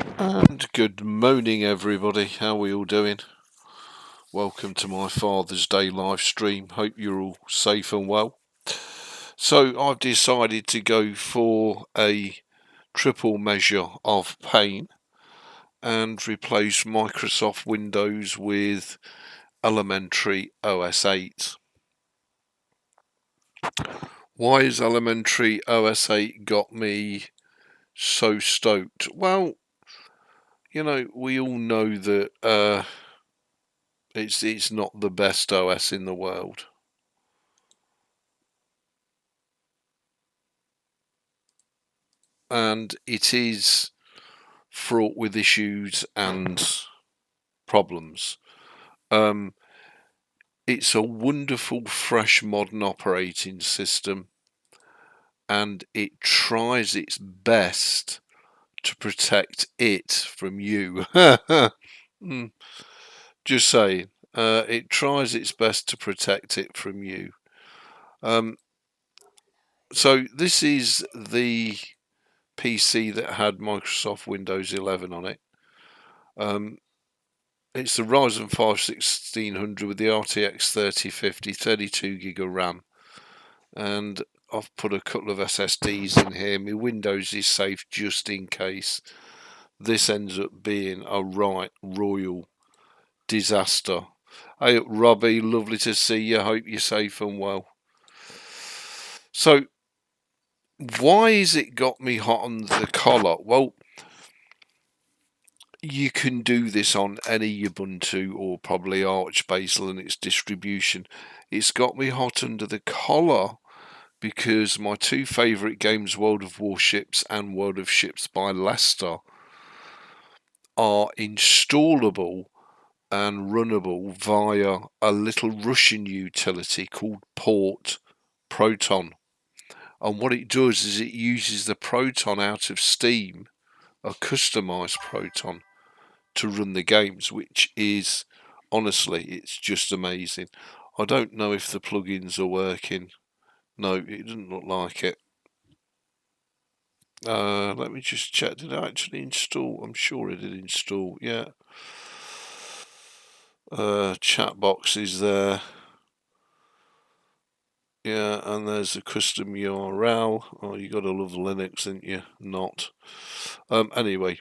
And good morning, everybody. How are we all doing? Welcome to my Father's Day live stream. Hope you're all safe and well. So I've decided to go for a triple measure of pain and replace Microsoft Windows with Elementary OS 8. Why has Elementary OS 8 got me so stoked? Well, you know, we all know that it's not the best OS in the world. And it is fraught with issues and problems. It's a wonderful, fresh, modern operating system, and it tries its best to protect it from you. Just saying, it tries its best to protect it from you. So this is the PC that had Microsoft Windows 11 on it. It's the Ryzen 5 1600 with the RTX 3050, 32 gig of RAM, and I've put a couple of SSDs in here. My Windows is safe just in case this ends up being a right royal disaster. Hey, Robbie, lovely to see you. Hope you're safe and well. So, why has it got me hot on the collar? Well, you can do this on any Ubuntu or probably Arch-based Linux distribution. It's got me hot under the collar because my two favourite games, World of WarShips and World of Ships by Leicester, are installable and runnable via a little Russian utility called Port Proton. And what it does is it uses the Proton out of Steam, a customised Proton, to run the games, which is, honestly, it's just amazing. I don't know if the plugins are working. No, it doesn't look like it. Let me just check. Did I actually install? I'm sure it did install. Yeah. Chat box is there. Yeah, and there's a custom URL. Oh, you gotta love Linux, didn't you? Not. Anyway.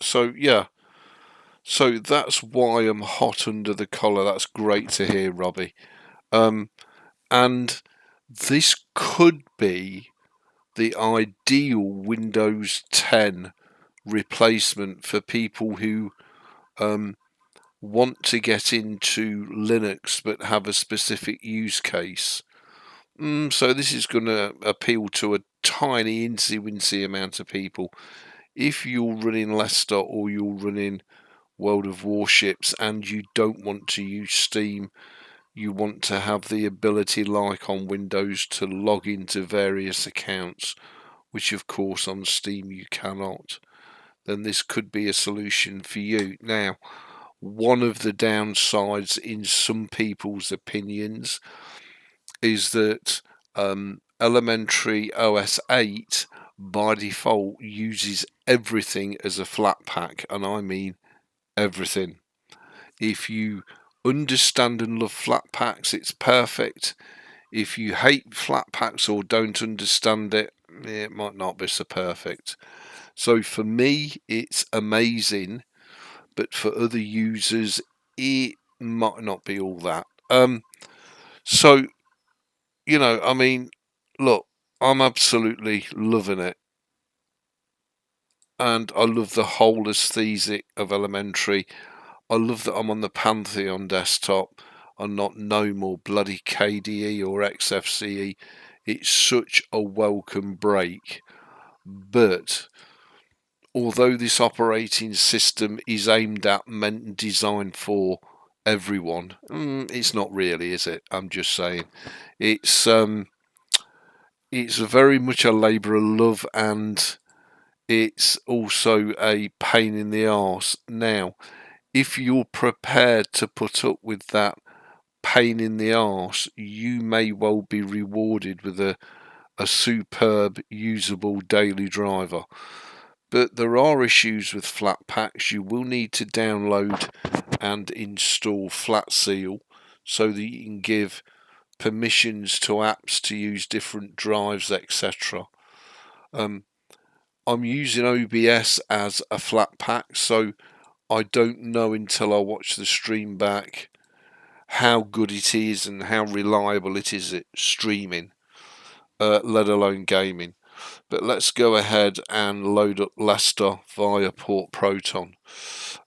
So yeah. So that's why I'm hot under the collar. That's great to hear, Robbie. And this could be the ideal Windows 10 replacement for people who want to get into Linux but have a specific use case. So this is going to appeal to a tiny, incy-wincy amount of people. If you're running Leicester or you're running World of WarShips and you don't want to use Steam, you want to have the ability, like on Windows, to log into various accounts, which of course on Steam you cannot, then this could be a solution for you. Now, one of the downsides in some people's opinions is that Elementary OS 8 by default uses everything as a flat pack, and I mean everything. If you understand and love flat packs, it's perfect. If you hate flat packs or don't understand it, it might not be so perfect. So for me, it's amazing, but for other users, it might not be all that. So, you know, I mean, look, I'm absolutely loving it. And I love the whole aesthetic of Elementary. I love that I'm on the Pantheon desktop and not GNOME or bloody KDE or XFCE. It's such a welcome break. But although this operating system is aimed at, meant and designed for everyone, it's not really, is it? I'm just saying. It's very much a labour of love, and it's also a pain in the arse. Now, if you're prepared to put up with that pain in the arse, you may well be rewarded with a a superb usable daily driver. But there are issues with Flatpaks. You will need to download and install Flatseal so that you can give permissions to apps to use different drives, etc. I'm using OBS as a Flatpak, so I don't know until I watch the stream back how good it is and how reliable it is at streaming, let alone gaming. But let's go ahead and load up Leicester via Port Proton.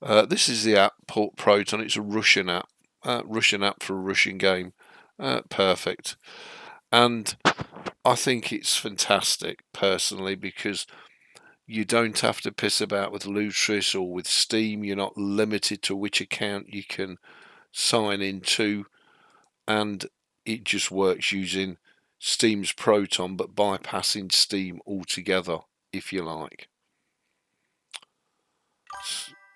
This is the app, Port Proton. It's a Russian app for a Russian game. Perfect. And I think it's fantastic, personally, because you don't have to piss about with Lutris or with Steam. You're not limited to which account you can sign into, and it just works using Steam's Proton but bypassing Steam altogether, if you like.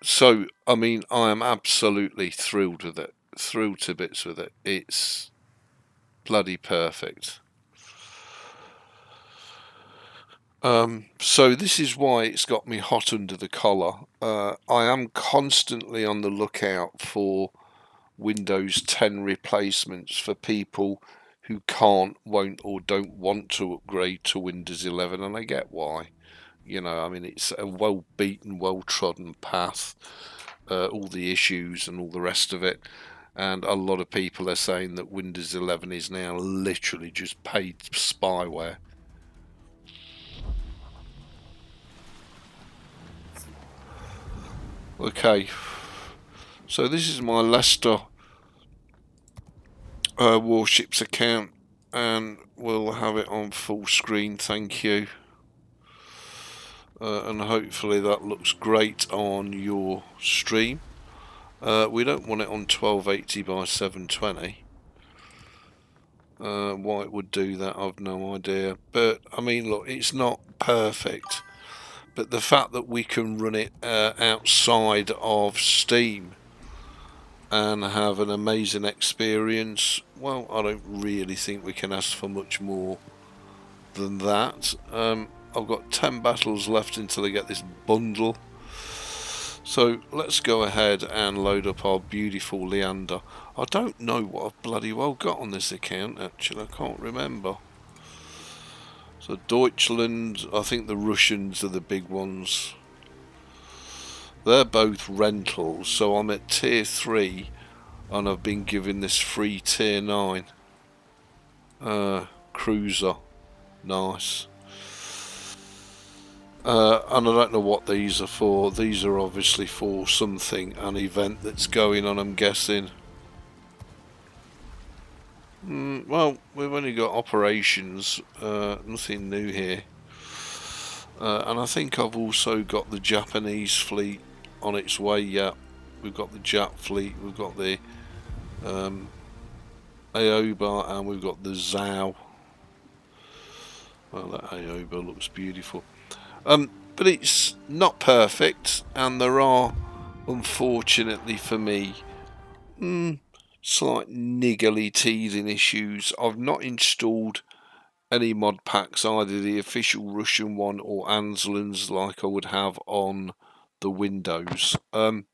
So I mean, I am absolutely thrilled with it, thrilled to bits with it. It's bloody perfect. So this is why it's got me hot under the collar. I am constantly on the lookout for Windows 10 replacements for people who can't, won't, or don't want to upgrade to Windows 11, and I get why. You know, I mean, it's a well-beaten, well-trodden path, all the issues and all the rest of it, and a lot of people are saying that Windows 11 is now literally just paid spyware. Okay, so this is my Leicester WarShips account, and we'll have it on full screen, thank you. And hopefully that looks great on your stream. We don't want it on 1280 by 720. Why it would do that, I've no idea. But I mean, look, it's not perfect. But the fact that we can run it outside of Steam and have an amazing experience, well, I don't really think we can ask for much more than that. I've got 10 battles left until I get this bundle. So let's go ahead and load up our beautiful Leander. I don't know what I've bloody well got on this account, actually. I can't remember. So Deutschland, I think the Russians are the big ones. They're both rentals, so I'm at tier 3 and I've been given this free tier 9 cruiser. Nice. And I don't know what these are for. These are obviously for something, an event that's going on, I'm guessing. Well, we've only got operations, nothing new here. And I think I've also got the Japanese fleet on its way. Yeah, we've got the Jap fleet, we've got the Aoba, and we've got the Zhao. Well, that Aoba looks beautiful. But it's not perfect, and there are, unfortunately for me, slight niggly teething issues. I've not installed any mod packs, either the official Russian one or Anslin's, like I would have on the Windows. And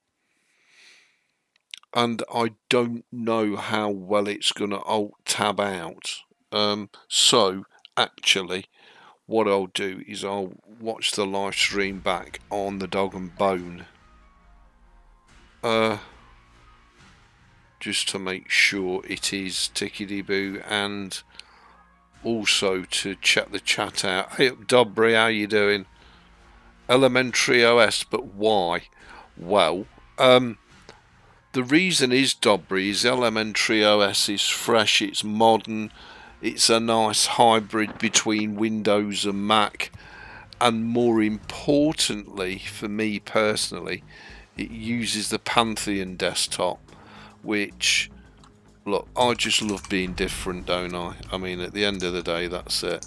I don't know how well it's going to alt-tab out. So, actually, what I'll do is I'll watch the live stream back on the Dog and Bone. Just to make sure it is tickety-boo, and also to check the chat out. Hey up, Dobry, how you doing? Elementary OS, but why? Well, the reason is, Dobry, is Elementary OS is fresh, it's modern, it's a nice hybrid between Windows and Mac, and more importantly, for me personally, it uses the Pantheon desktop, which, look, I just love being different, don't I? I mean, at the end of the day, that's it.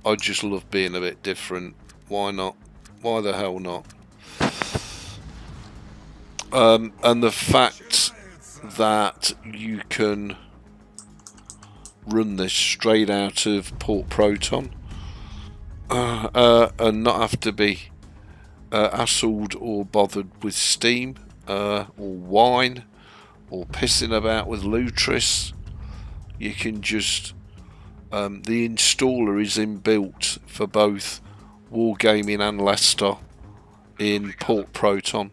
I just love being a bit different. Why not? Why the hell not? And the fact that you can run this straight out of Port Proton and not have to be hassled or bothered with Steam or Wine or pissing about with Lutris. You can just the installer is inbuilt for both Wargaming and Leicester in Port Proton,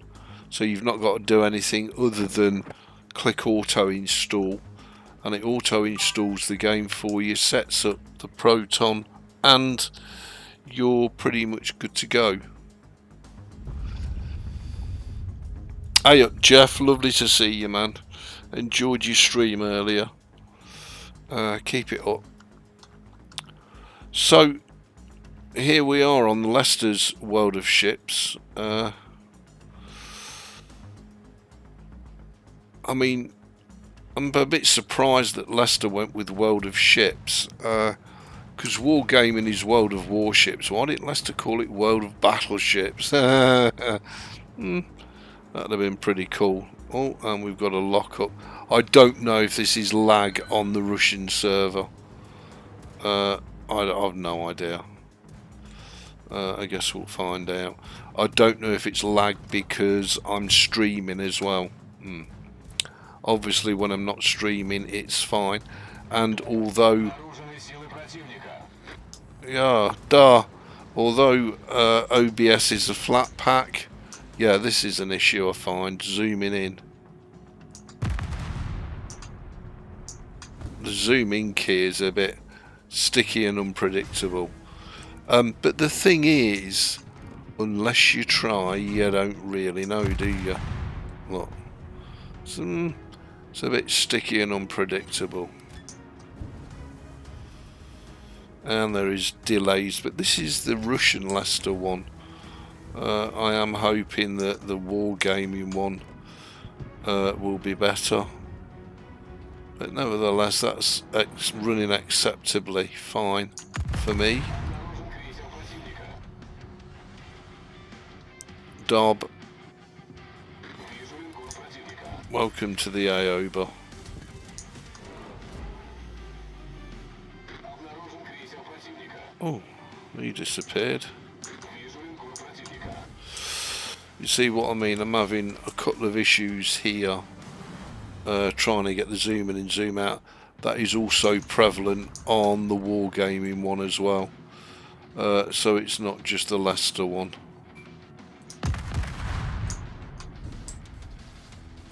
so you've not got to do anything other than click auto install, and it auto installs the game for you, sets up the Proton, and you're pretty much good to go. Hey up Jeff, lovely to see you, man. Enjoyed your stream earlier. Keep it up. So here we are on Leicester's World of Ships. I mean, I'm a bit surprised that Leicester went with World of Ships, because Wargaming is World of Warships. Why didn't Leicester call it World of Battleships? That'd have been pretty cool. Oh, and we've got a lockup. I don't know if this is lag on the Russian server. I've no idea. I guess we'll find out. I don't know if it's lag because I'm streaming as well. Obviously when I'm not streaming it's fine, and although although OBS is a flat pack, yeah, this is an issue I find zooming in. The zoom in key is a bit sticky and unpredictable, but the thing is, unless you try, you don't really know, do you? Look, it's a bit sticky and unpredictable, and there is delays, but this is the Russian Leicester one. I am hoping that the Wargaming one will be better, but nevertheless that's running acceptably fine for me. Dob, welcome to the AOBA. Oh, he disappeared. You see what I mean? I'm having a couple of issues here trying to get the zoom in and zoom out. That is also prevalent on the Wargaming one as well, so it's not just the Leicester one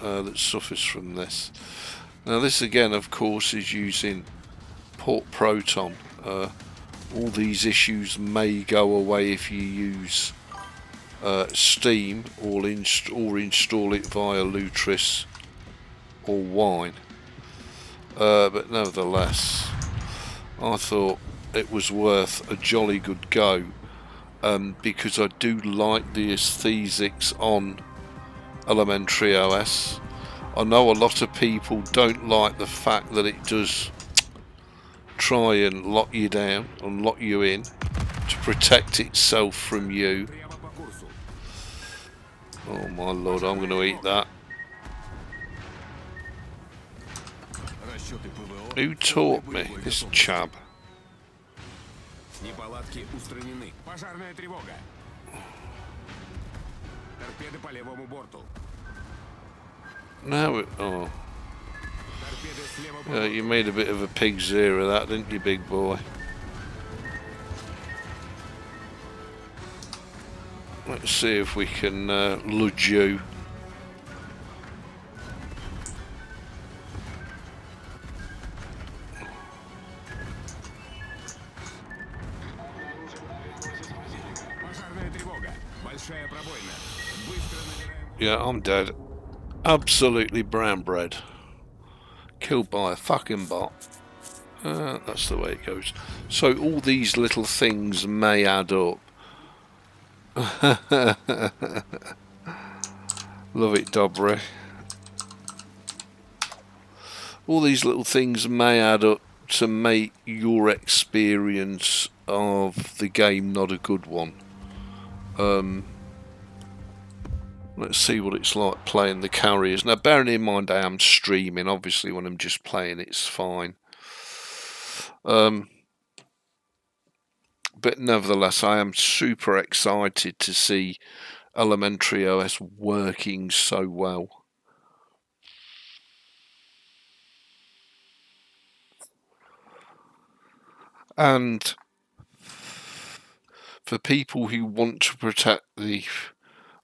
that suffers from this. Now this again of course is using Port Proton. All these issues may go away if you use Steam or install it via Lutris or Wine, but nevertheless I thought it was worth a jolly good go, because I do like the aesthetics on Elementary OS. I know a lot of people don't like the fact that it does try and lock you down and lock you in to protect itself from you. Oh my lord, I'm going to eat that. Who taught me? This chab. Now oh. You made a bit of a pig's ear of that, didn't you, big boy? Let's see if we can ludge you. Yeah, I'm dead. Absolutely brown bread. Killed by a fucking bot. That's the way it goes. So all these little things may add up. Love it, Dobry. All these little things may add up to make your experience of the game not a good one. Let's see what it's like playing the carriers. Now bearing in mind I am streaming, obviously when I'm just playing it's fine. But nevertheless, I am super excited to see Elementary OS working so well. And for people who want to protect the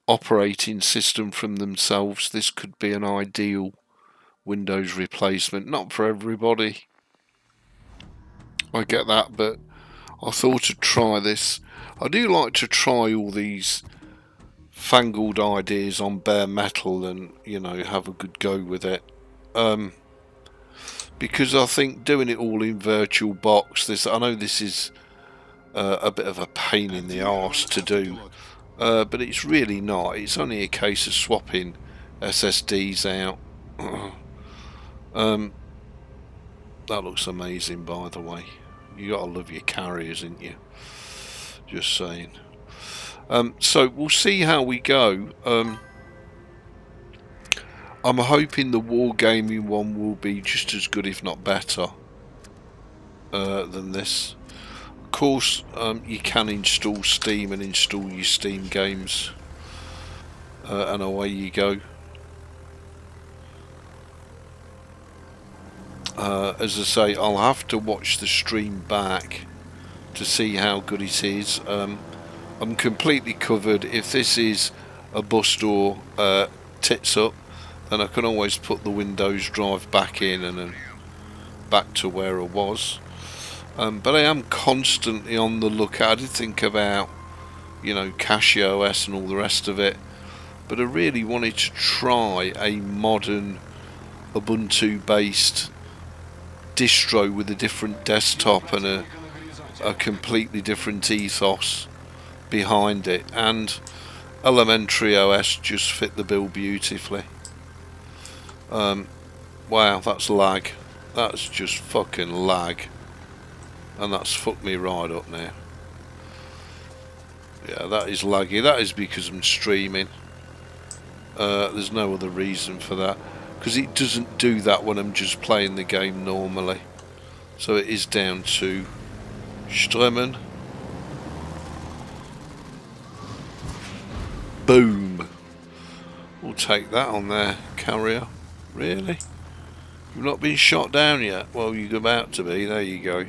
operating system from themselves, this could be an ideal Windows replacement. Not for everybody, I get that, but I thought I'd try this. I do like to try all these fangled ideas on bare metal and, you know, have a good go with it. Because I think doing it all in VirtualBox, I know this is a bit of a pain in the arse to do, but it's really not. It's only a case of swapping SSDs out. That looks amazing, by the way. You gotta love your carriers, ain't you? Just saying. So we'll see how we go. I'm hoping the Wargaming one will be just as good, if not better, than this. Of course, you can install Steam and install your Steam games, and away you go. As I say, I'll have to watch the stream back to see how good it is. I'm completely covered. If this is a bust or tits up, then I can always put the Windows drive back in and then back to where I was. But I am constantly on the lookout. I did think about, you know, CacheOS and all the rest of it, but I really wanted to try a modern Ubuntu based distro with a different desktop and a completely different ethos behind it, and Elementary OS just fit the bill beautifully. Wow, that's lag. That's just fucking lag, and that's fucked me right up now. Yeah, that is laggy. That is because I'm streaming. There's no other reason for that, because it doesn't do that when I'm just playing the game normally. So it is down to Strömmen. Boom. We'll take that on there, carrier. Really? You've not been shot down yet? Well, you're about to be. There you go.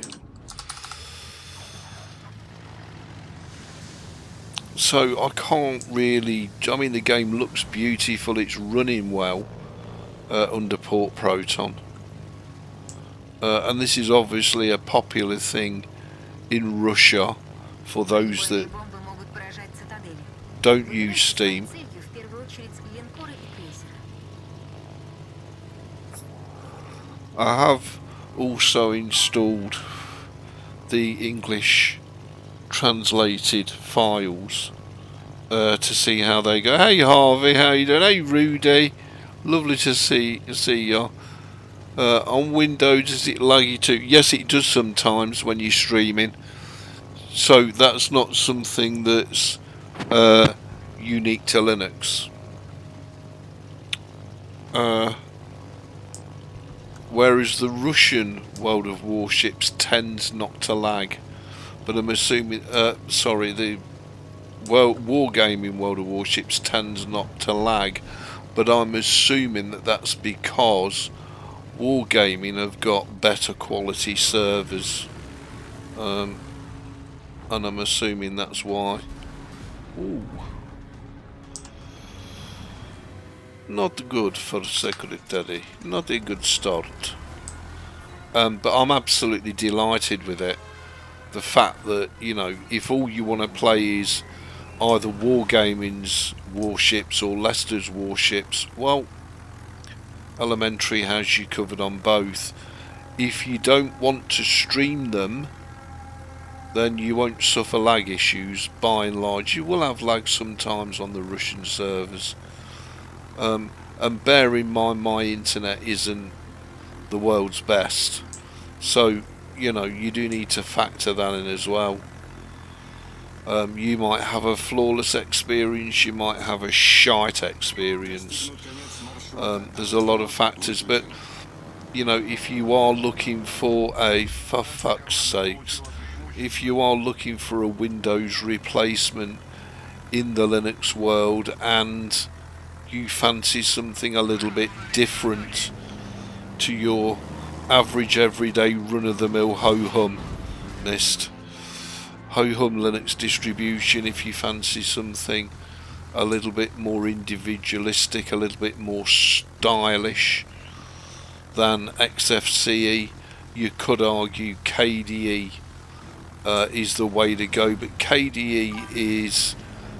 So I can't really... I mean, the game looks beautiful. It's running well under Port Proton. And this is obviously a popular thing in Russia for those that don't use Steam. I have also installed the English translated files to see how they go. Hey Harvey, how you doing? Hey Rudy, lovely to see you. On Windows, is it laggy too? Yes, it does sometimes when you're streaming. So that's not something that's unique to Linux. Whereas the Russian World of Warships tends not to lag. But I'm assuming, sorry, the Wargaming World of Warships tends not to lag. But I'm assuming that that's because Wargaming have got better quality servers. And I'm assuming that's why. Ooh. Not good for secretary. Not a good start. But I'm absolutely delighted with it. The fact that, you know, if all you want to play is either Wargaming's Warships or Leicester's Warships, well, Elementary has you covered on both. If you don't want to stream them, then you won't suffer lag issues. By and large, you will have lag sometimes on the Russian servers. And bear in mind, my internet isn't the world's best, so you know, you do need to factor that in as well. You might have a flawless experience, you might have a shite experience. There's a lot of factors, but you know, if you are looking for for fuck's sakes, if you are looking for a Windows replacement in the Linux world and you fancy something a little bit different to your average everyday run-of-the-mill ho-hum Linux distribution, if you fancy something a little bit more individualistic, a little bit more stylish than XFCE, you could argue KDE is the way to go, but KDE is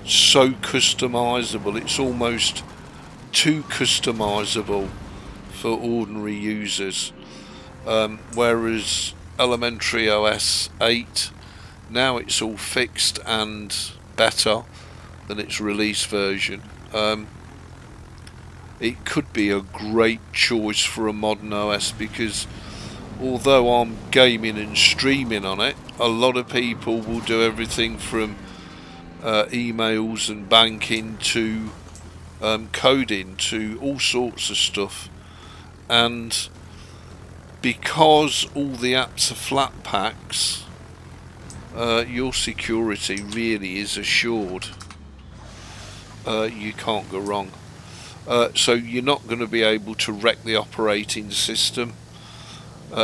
so customizable, it's almost too customizable for ordinary users, whereas Elementary OS 8, now it's all fixed and better than its release version. It could be a great choice for a modern OS, because although I'm gaming and streaming on it, a lot of people will do everything from emails and banking to coding to all sorts of stuff, and because all the apps are flat packs, your security really is assured. You can't go wrong. So you're not going to be able to wreck the operating system.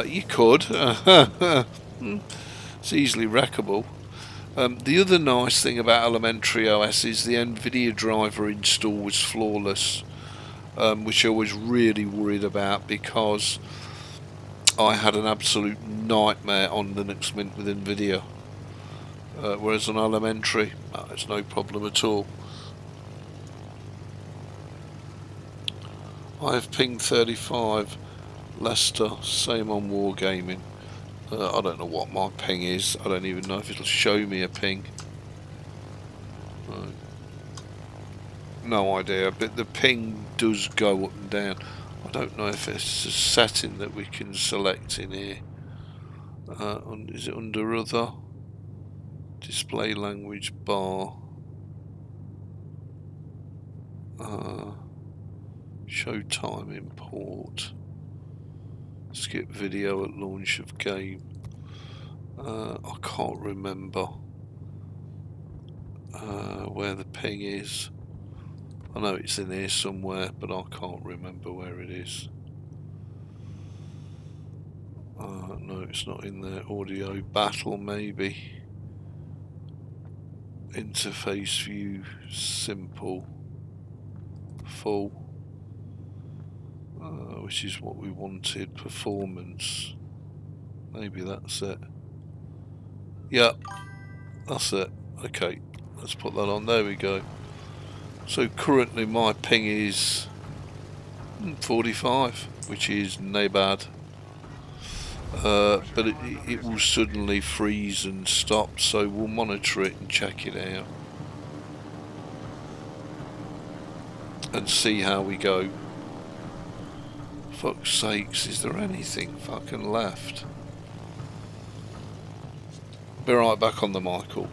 You could. It's easily wreckable. The other nice thing about Elementary OS is the NVIDIA driver install was flawless, which I was really worried about because I had an absolute nightmare on Linux Mint with NVIDIA. Whereas on Elementary, it's no problem at all. I have ping 35, Leicester, same on Wargaming. I don't know what my ping is. I don't even know if it'll show me a ping. No idea, but the ping does go up and down. I don't know if it's a setting that we can select in here. Is it under other? Display language bar. Show time import. Skip video at launch of game. I can't remember where the ping is. I know it's in here somewhere, but I can't remember where it is. No, it's not in there. Audio battle, maybe. Interface view, simple, full, which is what we wanted. Performance, maybe that's it. Yeah, that's it. Okay, let's put that on. There we go. So currently my ping is 45, which is no bad. But it will suddenly freeze and stop, so we'll monitor it and check it out and see how we go. Fuck's sakes, is there anything fucking left? Be right back on the Michael.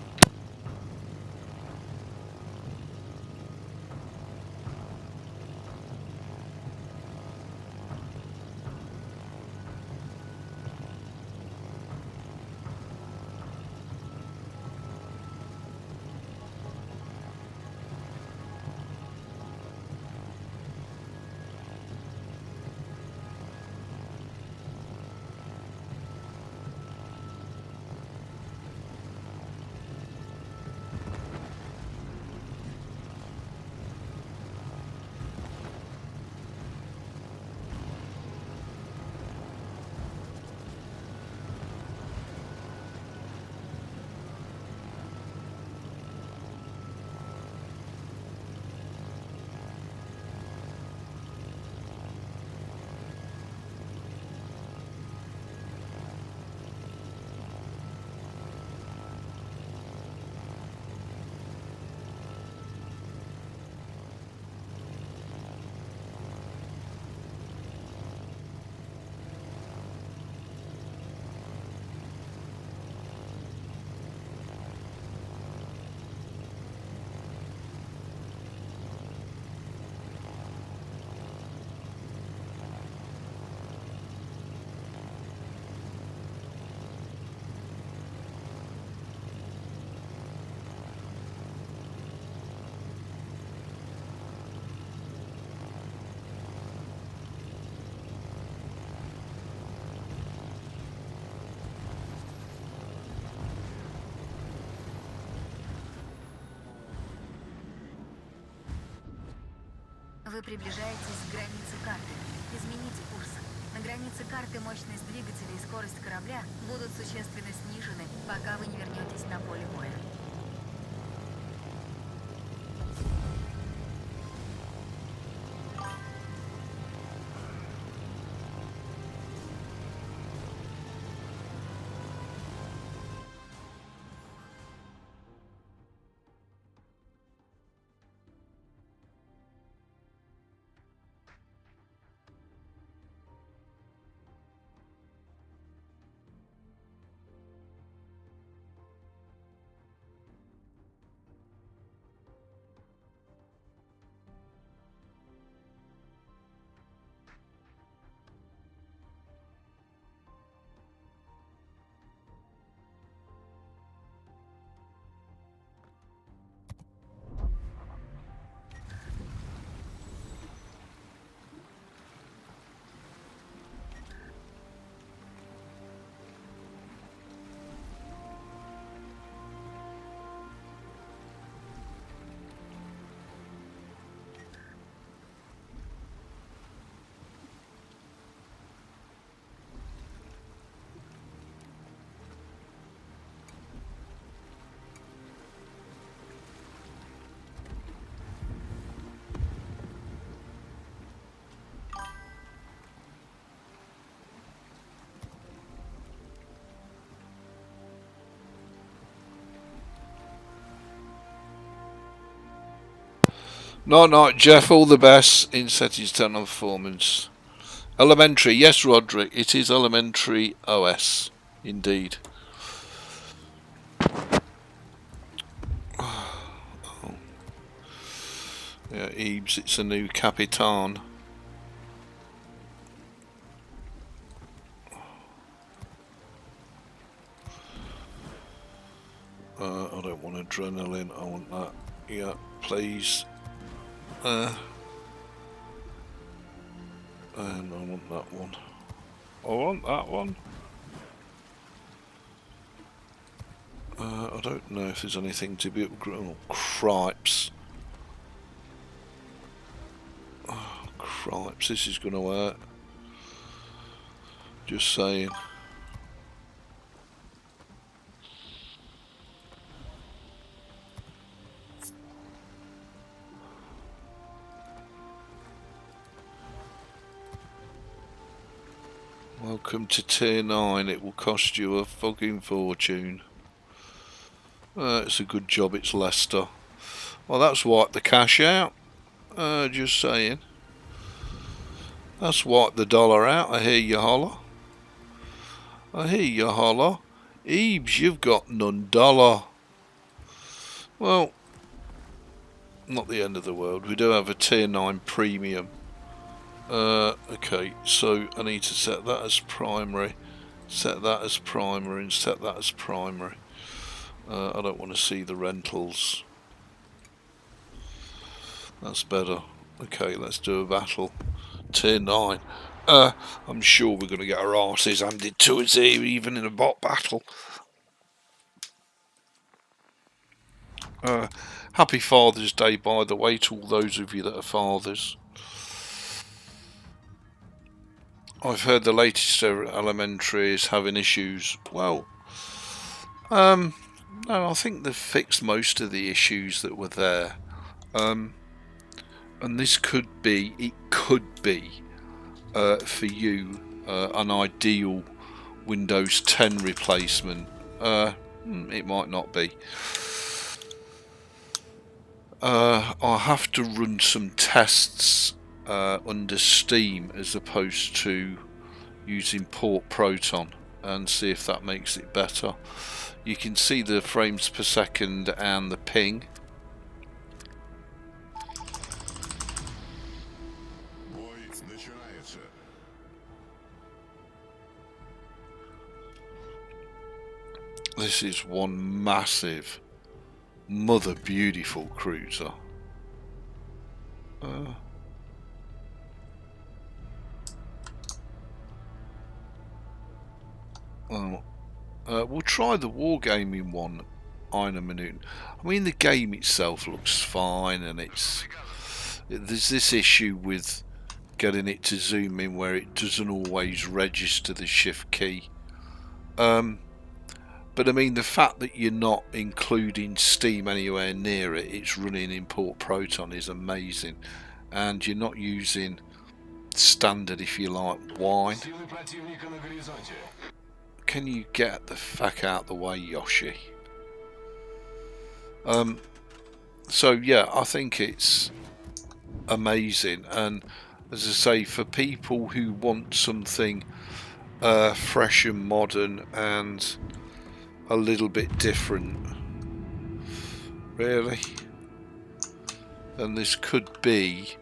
Вы приближаетесь к границе карты. Измените курс. На границе карты мощность двигателя и скорость корабля будут существенно снижены, пока вы не вернетесь на поле боя. Night, Jeff. All the best in settings, turn on performance. Elementary, yes, Roderick. It is Elementary OS, indeed. Oh. Yeah, Ebeez. It's a new Capitan. I don't want adrenaline. I want that. Yeah, please. And I want that one. I want that one. I don't know if there's anything to be upgraded. Oh, cripes. Oh, cripes. This is going to work. Just saying. Welcome to tier 9. It will cost you a fucking fortune. It's a good job it's Leicester. Well, that's wiped the cash out. Just saying. That's wiped the dollar out. I hear you holler. I hear you holler. Ebeez, you've got none dollar. Well, not the end of the world. We do have a tier 9 premium. Okay, so I need to set that as primary, set that as primary, and set that as primary. I don't want to see the rentals. That's better. Okay, let's do a battle. Tier 9. I'm sure we're going to get our arses handed to us here, even in a bot battle. Happy Father's Day, by the way, to all those of you that are fathers. I've heard the latest Elementary is having issues. Well, no, I think they've fixed most of the issues that were there. And this could be, for you, an ideal Windows 10 replacement. It might not be. I'll have to run some tests under Steam as opposed to using Port Proton and see if that makes it better. You can see the frames per second and the ping. This is one massive mother beautiful cruiser. We'll try the wargaming one in a minute. I mean, the game itself looks fine, and it's There's this issue with getting it to zoom in where it doesn't always register the shift key. But I mean, the fact that you're not including Steam anywhere near it, it's running import Proton, is amazing. And you're not using standard, if you like, wine. Can you get the fuck out the way, Yoshi? So yeah, I think it's amazing, and as I say, for people who want something fresh and modern and a little bit different, really, then this could be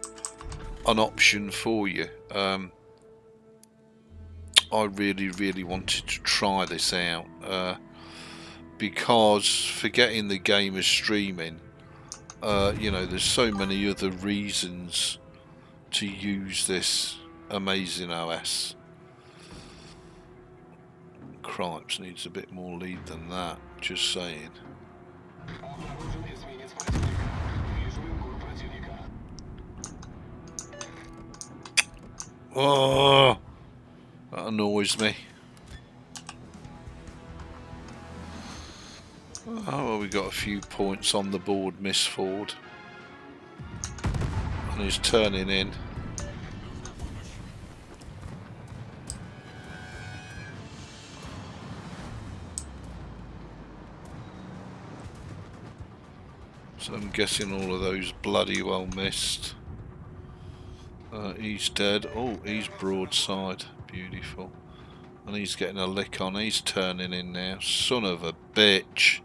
an option for you. I really wanted to try this out because forgetting the game of streaming, you know, there's so many other reasons to use this amazing OS. Cripes needs a bit more lead than that, just saying. Oh, that annoys me. Oh, well, we got a few points on the board, Miss Ford. And he's turning in. So I'm guessing all of those bloody well missed. He's dead. Oh, he's broadside. Beautiful. And he's getting a lick on. He's turning in now. Son of a bitch.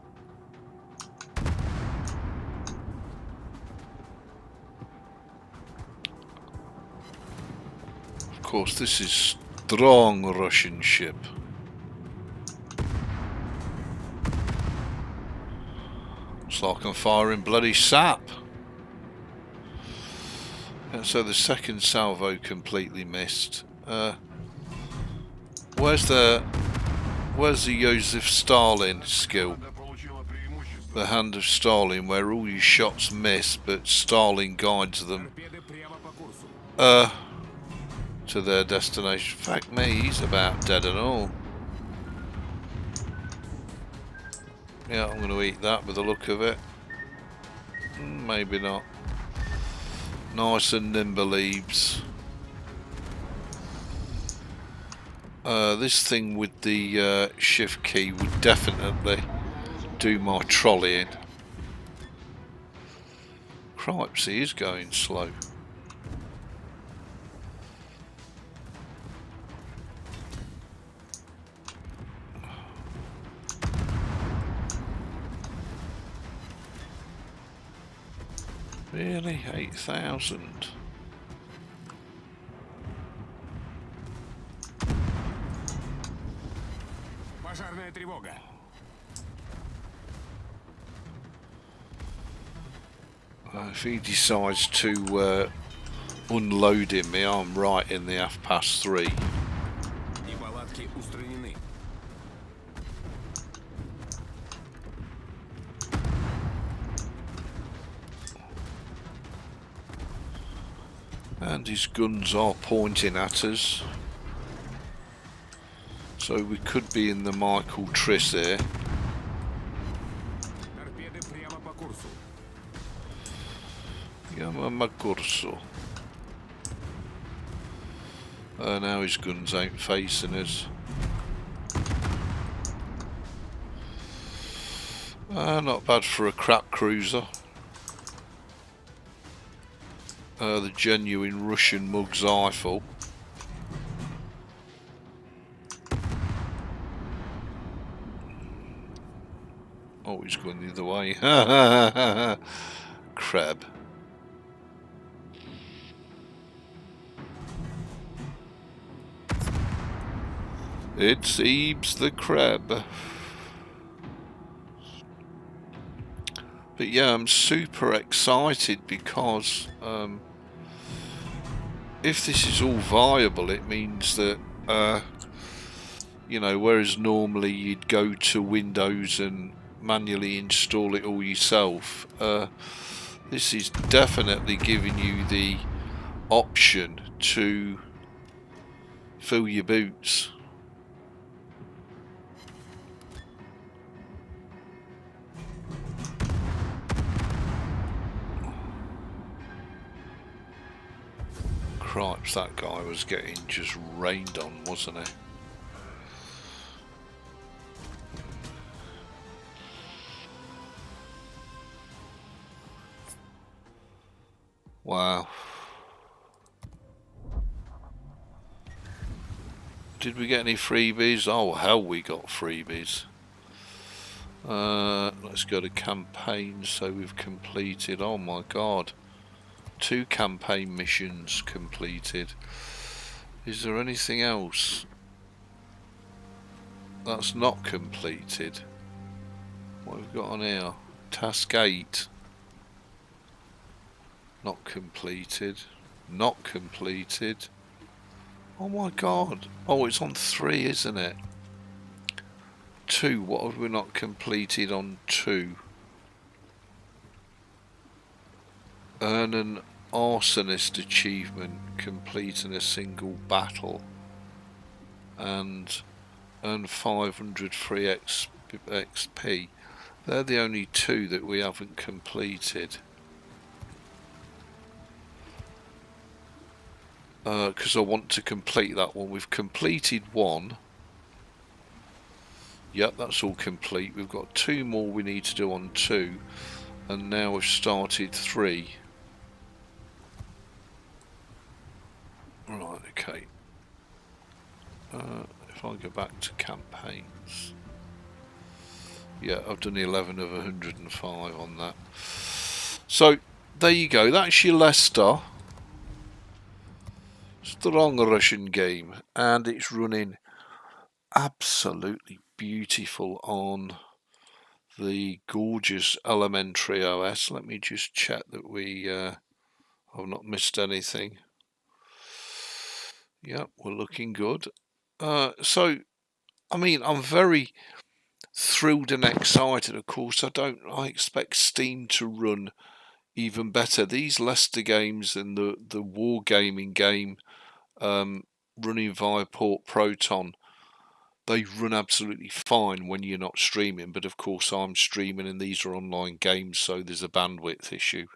Of course, this is strong Russian ship. Looks like I'm firing bloody sap. And so the second salvo completely missed. Where's the Joseph Stalin skill? The hand of Stalin, where all your shots miss, but Stalin guides them to their destination. Fuck me, he's about dead and all. Yeah, I'm going to eat that with the look of it. Maybe not. Nice and nimble Ebeez. This thing with the shift key would definitely do my trolleying. Cripes, he is going slow. Really? 8,000? If he decides to unload me, I'm right in the 3:30. And his guns are pointing at us. So we could be in the Michael Triss here. Yamamakurso. Now his guns ain't facing us. Not bad for a crap cruiser. The genuine Russian Mug's Eiffel. Oh, he's going the other way. Crab. It's Ebeez the crab. But yeah, I'm super excited because if this is all viable, it means that you know, whereas normally you'd go to Windows and manually install it all yourself, This is definitely giving you the option to fill your boots. Cripes, that guy was getting just rained on, wasn't he? Wow. Did we get any freebies? Oh hell, we got freebies. Let's go to campaigns. So we've completed, oh my god, 2 campaign missions completed. Is there anything else that's not completed? What have we got on here? Task 8. Not completed. Not completed. Oh my god. Oh, it's on 3, isn't it? 2. What have we not completed on 2? Earn an arsonist achievement, completing a single battle, and earn 500 free XP. They're the only 2 that we haven't completed. Because I want to complete that one. We've completed 1. Yep, that's all complete. We've got 2 more we need to do on 2, and now we've started 3. Right, okay. If I go back to campaigns, yeah, I've done 11 of 105 on that. So there you go. That's your Leicester strong Russian game, and it's running absolutely beautiful on the gorgeous Elementary OS. Let me just check that we have not missed anything. Yep, we're looking good. So, I mean, I'm very thrilled and excited. Of course, I expect Steam to run even better. These Leicester games and the wargaming game running via Port Proton, they run absolutely fine when you're not streaming. But of course, I'm streaming and these are online games, so there's a bandwidth issue.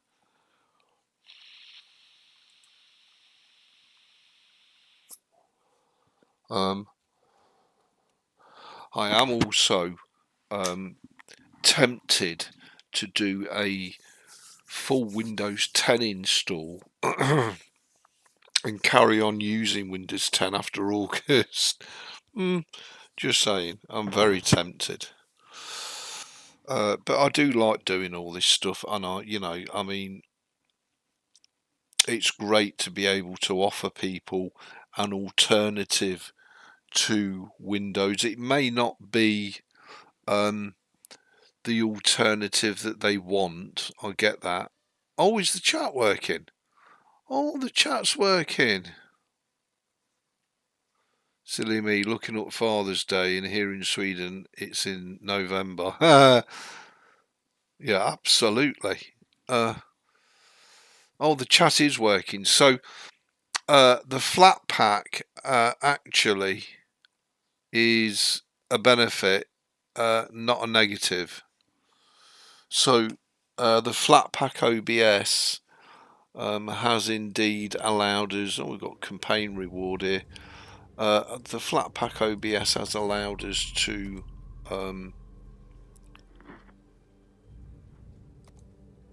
I am also tempted to do a full Windows 10 install and carry on using Windows 10 after August. Just saying, I'm very tempted. But I do like doing all this stuff, and I mean, it's great to be able to offer people an alternative to Windows. It may not be the alternative that they want. I get that. Oh, is the chat working? Oh, the chat's working. Silly me, looking up Father's Day, and here in Sweden it's in November. Yeah, absolutely. Oh, the chat is working. So the flat pack actually is a benefit, not a negative. So the flat pack OBS has indeed allowed us, we've got campaign reward here, the flat pack OBS has allowed us to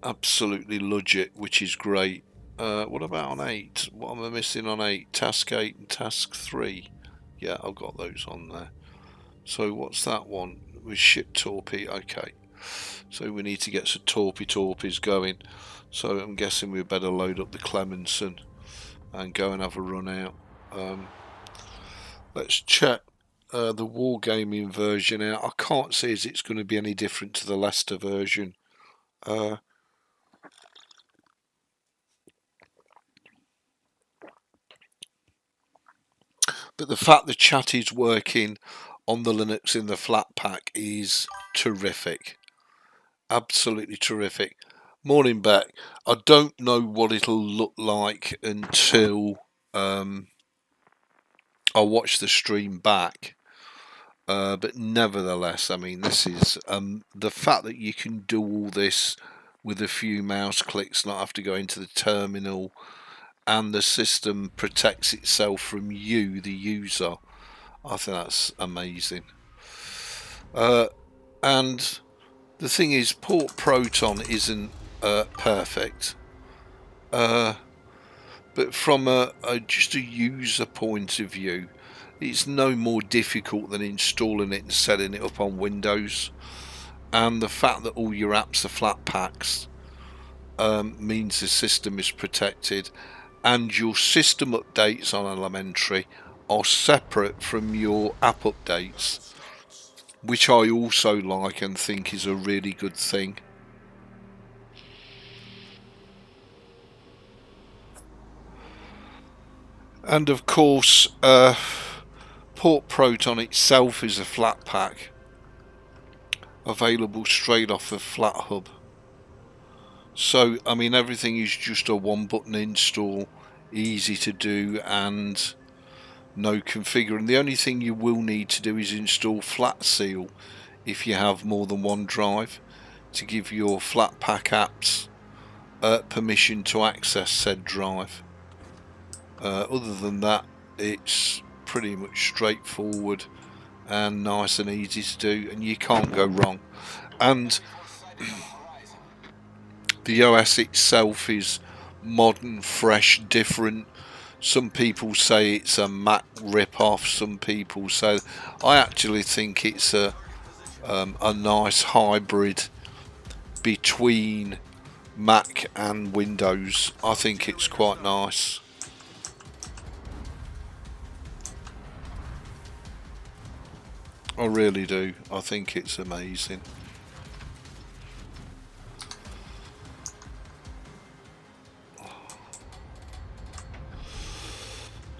absolutely lodge it, which is great. What about on 8? What am I missing on 8? Task 8 and Task 3. Yeah, I've got those on there. So what's that one? With ship torpy. Okay. So we need to get some torpies going. So I'm guessing we better load up the Clemenson and go and have a run out. Let's check the wargaming version out. I can't see as it's going to be any different to the Leicester version. But the fact the chat is working on the Linux in the flat pack is terrific. Absolutely terrific. Morning back. I don't know what it'll look like until I watch the stream back. But nevertheless, I mean, this is the fact that you can do all this with a few mouse clicks, not have to go into the terminal, and the system protects itself from you, the user. I think that's amazing. And the thing is, Port Proton isn't perfect. But from just a user point of view, it's no more difficult than installing it and setting it up on Windows. And the fact that all your apps are flat packs means the system is protected, and your system updates on Elementary are separate from your app updates, which I also like and think is a really good thing. And of course, Port Proton itself is a flat pack, available straight off of FlatHub. So, I mean, everything is just a one button install, easy to do, and no configuring. The only thing you will need to do is install FlatSeal if you have more than one drive, to give your Flatpak apps permission to access said drive. Other than that, it's pretty much straightforward and nice and easy to do, and you can't go wrong. And the OS itself is modern, fresh, different. Some people say it's a Mac rip-off. Some people say, I actually think it's a nice hybrid between Mac and Windows. I think it's quite nice. I really do. I think it's amazing.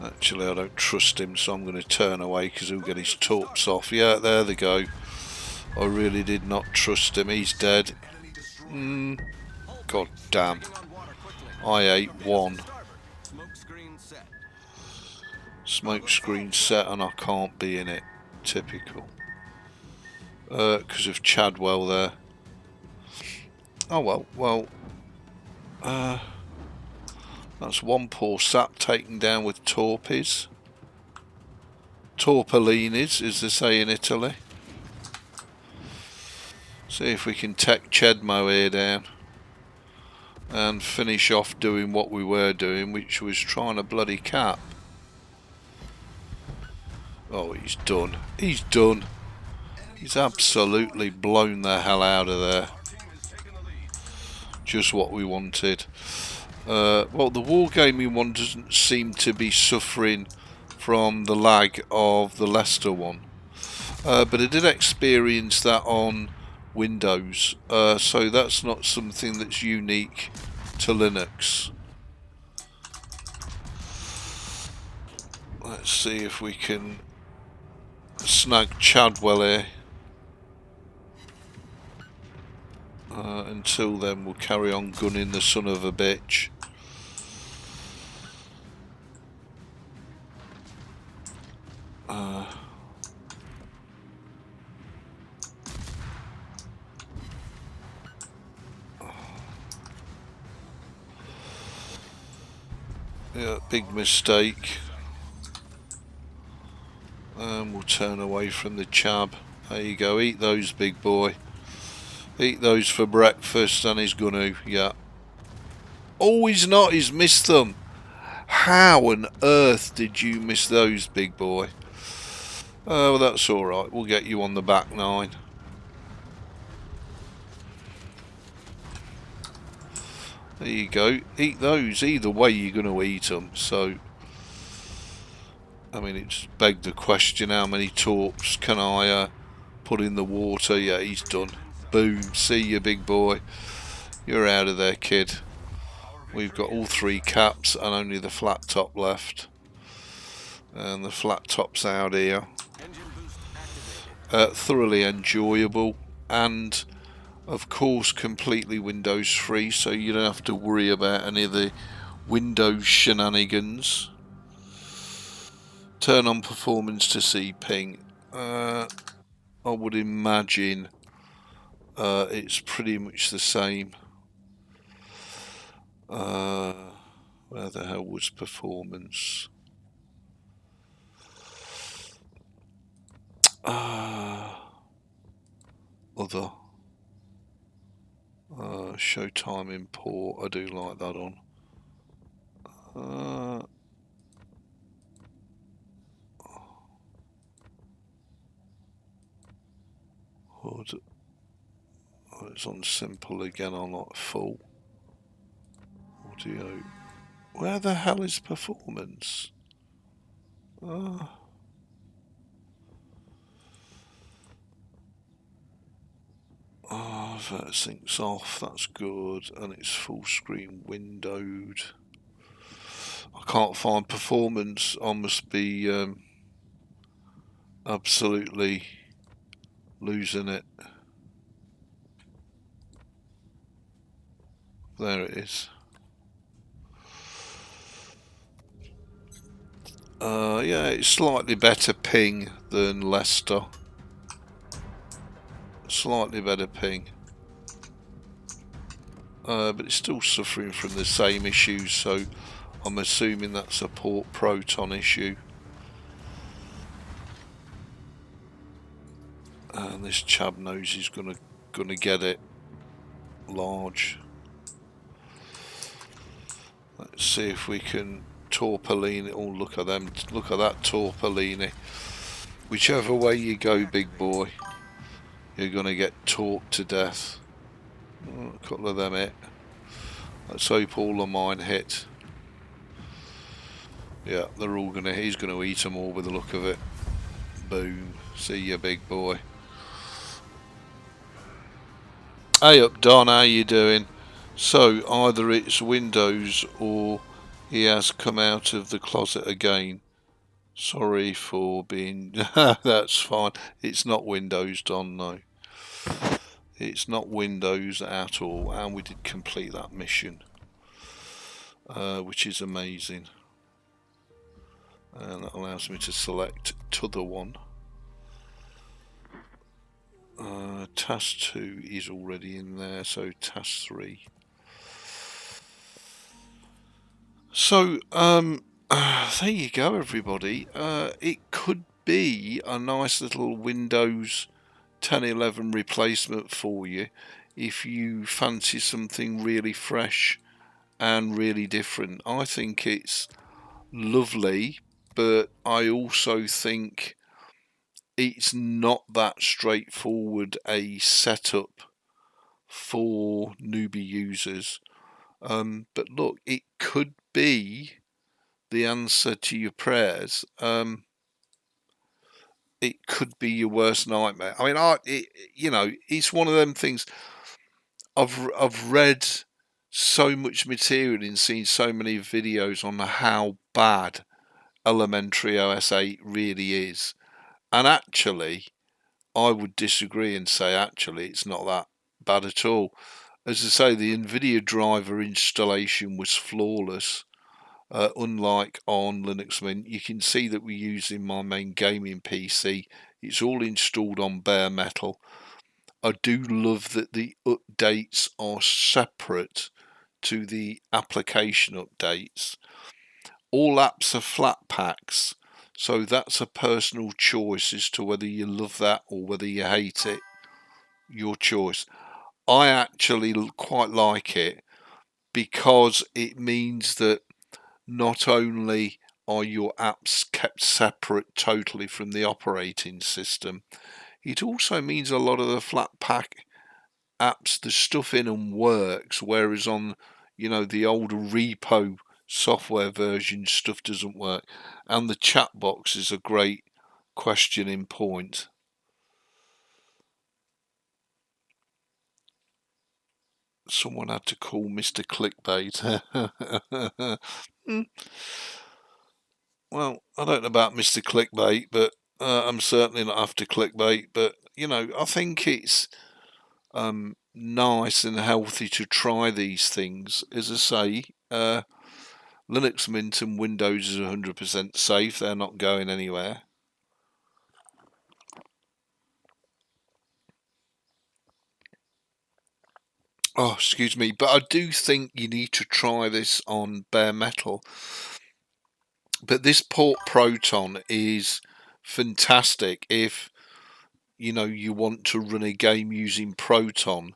Actually, I don't trust him, so I'm going to turn away because he'll get his torps off. Yeah, there they go. I really did not trust him. He's dead. God damn. I ate one. Smoke screen set and I can't be in it. Typical. Because of Chadwell there. Oh well. That's one poor sap taken down with torpes. Torpellinis, as they say in Italy. See if we can take Chedmo here down and finish off doing what we were doing, which was trying to bloody cap. Oh, he's done. He's done. He's absolutely blown the hell out of there. Just what we wanted. Well, the Wargaming one doesn't seem to be suffering from the lag of the Leicester one. But I did experience that on Windows. So that's not something that's unique to Linux. Let's see if we can snag Chadwell here. Until then, we'll carry on gunning the son of a bitch. Yeah, big mistake. And we'll turn away from the chab. There you go, eat those, big boy. Eat those for breakfast, and he's gonna, yeah. Oh, he's not, he's missed them. How on earth did you miss those, big boy? Well, that's alright, we'll get you on the back nine. There you go, eat those. Either way, you're gonna eat them, so... I mean, it's begged the question, how many torps can I put in the water? Yeah, he's done. Boom, see you, big boy. You're out of there, kid. We've got all three caps and only the flat top left. And the flat top's out here. Thoroughly enjoyable, and Of course, completely Windows free, so you don't have to worry about any of the Windows shenanigans. Turn on performance to see ping. I would imagine it's pretty much the same. Where the hell was performance? Other. Show time import. I do like that on. It's on simple again. On like full. Audio. Where the hell is performance? That syncs off. That's good, and it's full screen windowed. I can't find performance. I must be absolutely losing it. There it is. Yeah, it's slightly better ping than Leicester. Slightly better ping. But it's still suffering from the same issues, so I'm assuming that's a port proton issue. And this chab knows he's gonna get it large. Let's see if we can Torpellini. Oh, look at them! Look at that Torpellini. Whichever way you go, big boy, you're gonna get torqued to death. Oh, a couple of them hit. Let's hope all of mine hit. Yeah, they're all gonna. He's gonna eat them all with the look of it. Boom. See ya, big boy. Hey up, Don. How you doing? So either it's Windows or he has come out of the closet again. Sorry for being... That's fine. It's not Windows, Don, no. It's not Windows at all. And we did complete that mission. Which is amazing. And that allows me to select t'other one. Task 2 is already in there, so task 3. So, there you go, everybody. It could be a nice little Windows 1011 replacement for you if you fancy something really fresh and really different. I think it's lovely, but I also think it's not that straightforward a setup for newbie users. But look, it could be the answer to your prayers. It could be your worst nightmare. I mean, it's one of them things. I've read so much material and seen so many videos on how bad elementary OS 8 really is, and actually, I would disagree and say actually it's not that bad at all. As I say, the NVIDIA driver installation was flawless. Unlike on Linux Mint, you can see that we're using my main gaming PC. It's all installed on bare metal. I do love that the updates are separate to the application updates. All apps are flat packs, so that's a personal choice as to whether you love that or whether you hate it. Your choice. I actually quite like it because it means that not only are your apps kept separate totally from the operating system, it also means a lot of the flat pack apps, the stuff in them works, whereas on, the older repo software version, stuff doesn't work. And the chat box is a great questioning point. Someone had to call Mr. Clickbait. Well, I don't know about Mr. Clickbait, but I'm certainly not after clickbait. But I think it's nice and healthy to try these things. As I say, Linux Mint and Windows is 100% safe. They're not going anywhere. Oh, excuse me, but I do think you need to try this on bare metal. But this port Proton is fantastic if, you know, you want to run a game using Proton,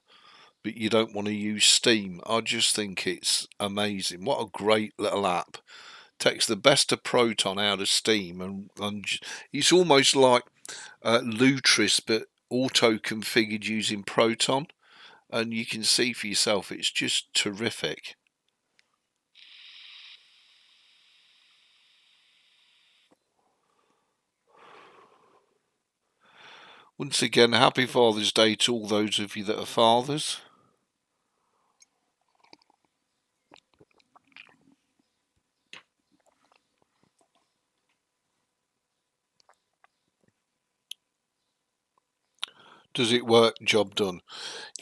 but you don't want to use Steam. I just think it's amazing. What a great little app. Takes the best of Proton out of Steam, and it's almost like Lutris, but auto-configured using Proton. And you can see for yourself, it's just terrific. Once again, happy Father's Day to all those of you that are fathers. Does it work? Job done.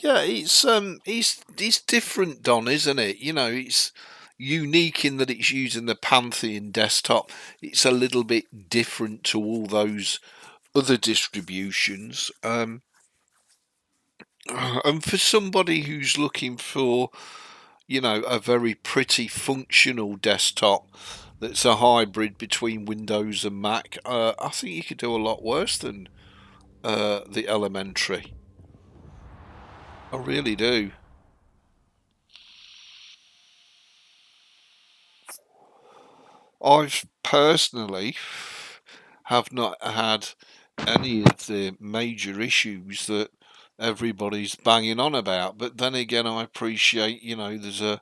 Yeah, it's different, Don, isn't it? You know, it's unique in that it's using the Pantheon desktop. It's a little bit different to all those other distributions. And for somebody who's looking for, you know, a very pretty functional desktop that's a hybrid between Windows and Mac, I think you could do a lot worse than the Elementary. I really do. I've personally have not had any of the major issues that everybody's banging on about, but then again, I appreciate, you know, there's a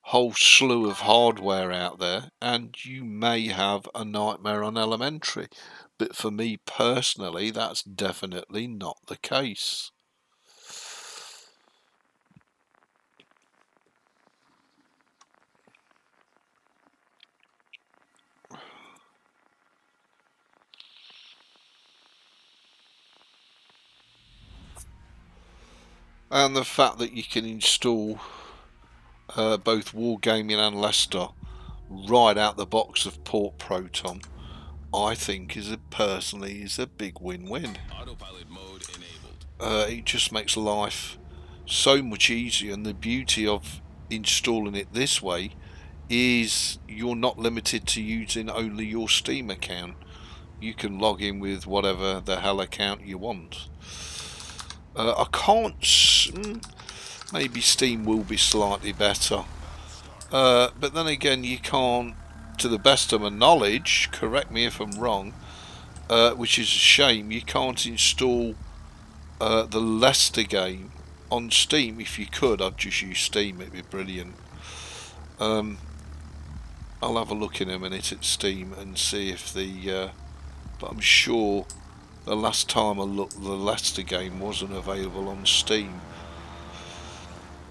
whole slew of hardware out there, and you may have a nightmare on Elementary, but for me personally, that's definitely not the case. And the fact that you can install both Wargaming and Leicester right out the box of Port Proton, I think personally is a big win-win. Autopilot mode enabled. It just makes life so much easier, and the beauty of installing it this way is you're not limited to using only your Steam account. You can log in with whatever the hell account you want. I can't. Maybe Steam will be slightly better, but then again, you can't, to the best of my knowledge, correct me if I'm wrong, which is a shame, you can't install the Leicester game on Steam. If you could, I'd just use Steam, it'd be brilliant. I'll have a look in a minute at Steam and see if but I'm sure the last time I looked, the Leicester game wasn't available on Steam.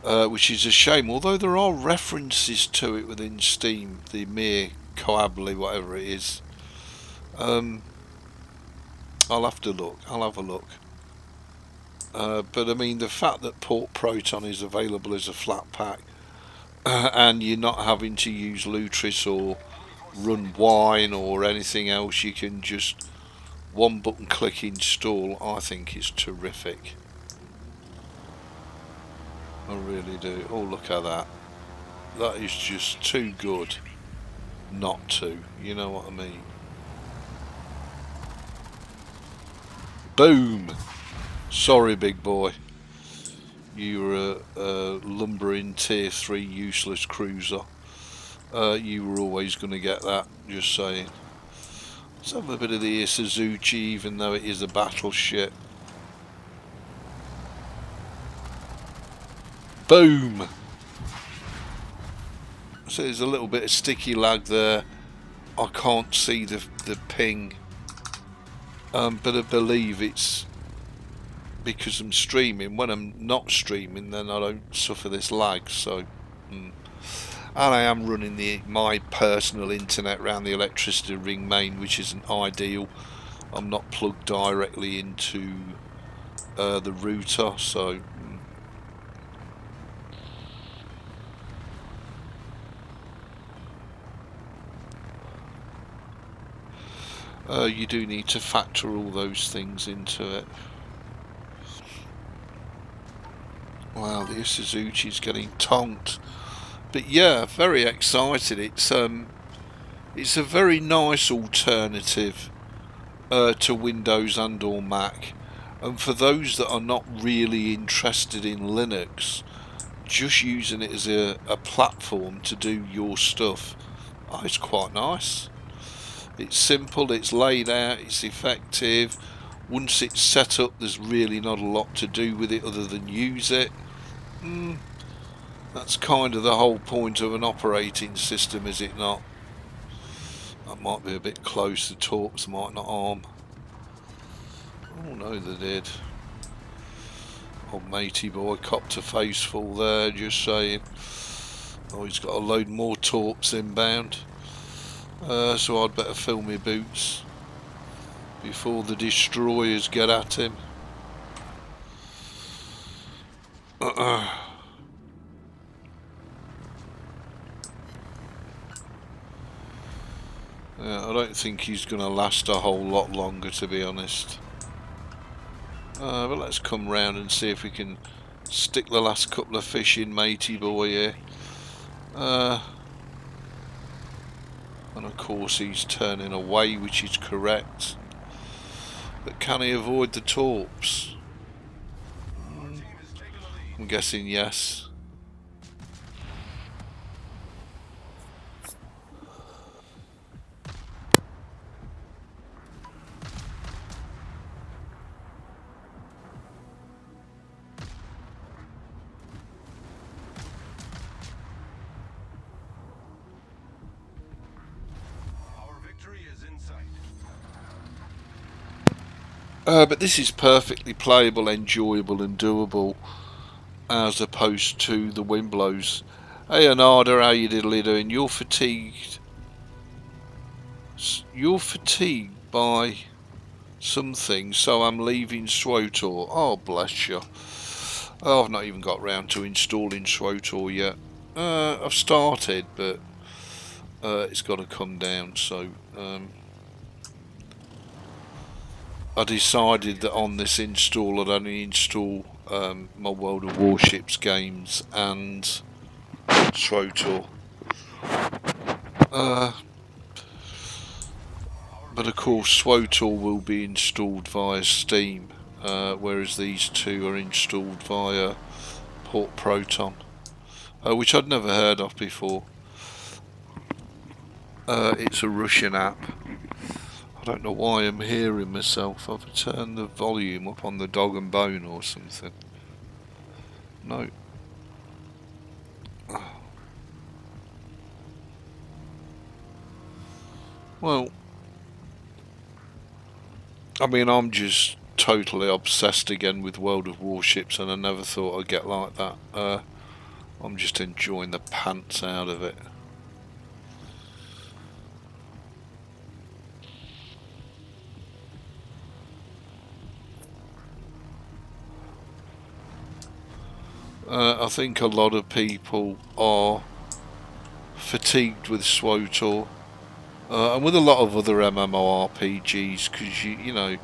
Which is a shame, although there are references to it within Steam, the Mir Coably, whatever it is. I'll have to look, I'll have a look. But I mean, the fact that Port Proton is available as a flat pack, and you're not having to use Lutris or run Wine or anything else, you can just one button click install, I think is terrific. I really do. Oh, look at that. That is just too good not to. You know what I mean? Boom! Sorry, big boy. You were a lumbering tier 3 useless cruiser. You were always going to get that, just saying. Let's have a bit of the Suzuki, even though it is a battleship. Boom! So there's a little bit of sticky lag there. I can't see the ping, but I believe it's because I'm streaming. When I'm not streaming, then I don't suffer this lag. So, and I am running my personal internet around the electricity ring main, which isn't ideal. I'm not plugged directly into the router, so. you do need to factor all those things into it. Wow, the Suzuki's getting tonked. But yeah, very excited. It's a very nice alternative to Windows and or Mac. And for those that are not really interested in Linux, just using it as a platform to do your stuff, it's quite nice. It's simple, it's laid out, it's effective. Once it's set up, there's really not a lot to do with it other than use it. That's kind of the whole point of an operating system, is it not? That might be a bit close, the torps might not harm. Oh no, they did. Old matey boy copped a face full there, just saying. Oh, he's got a load more torps inbound. So I'd better fill my boots before the destroyers get at him. Yeah, I don't think he's going to last a whole lot longer, to be honest. But let's come round and see if we can stick the last couple of fish in matey boy here. And of course he's turning away, which is correct. But can he avoid the torps? I'm guessing yes. But this is perfectly playable, enjoyable and doable, as opposed to the Wimblows. Hey Anada, how you diddly doing? You're fatigued. You're fatigued by something, so I'm leaving SWOTOR. Oh, bless you. Oh, I've not even got round to installing SWOTOR yet. I've started, but it's got to come down, so... I decided that on this install I'd only install my World of Warships games and SWOTOR. But of course SWOTOR will be installed via Steam, whereas these two are installed via Port Proton, which I'd never heard of before. It's a Russian app. I don't know why I'm hearing myself. I've turned the volume up on the dog and bone or something. No. Well, I mean, I'm just totally obsessed again with World of Warships, and I never thought I'd get like that. I'm just enjoying the pants out of it. I think a lot of people are fatigued with SWOTOR, and with a lot of other MMORPGs, because you know,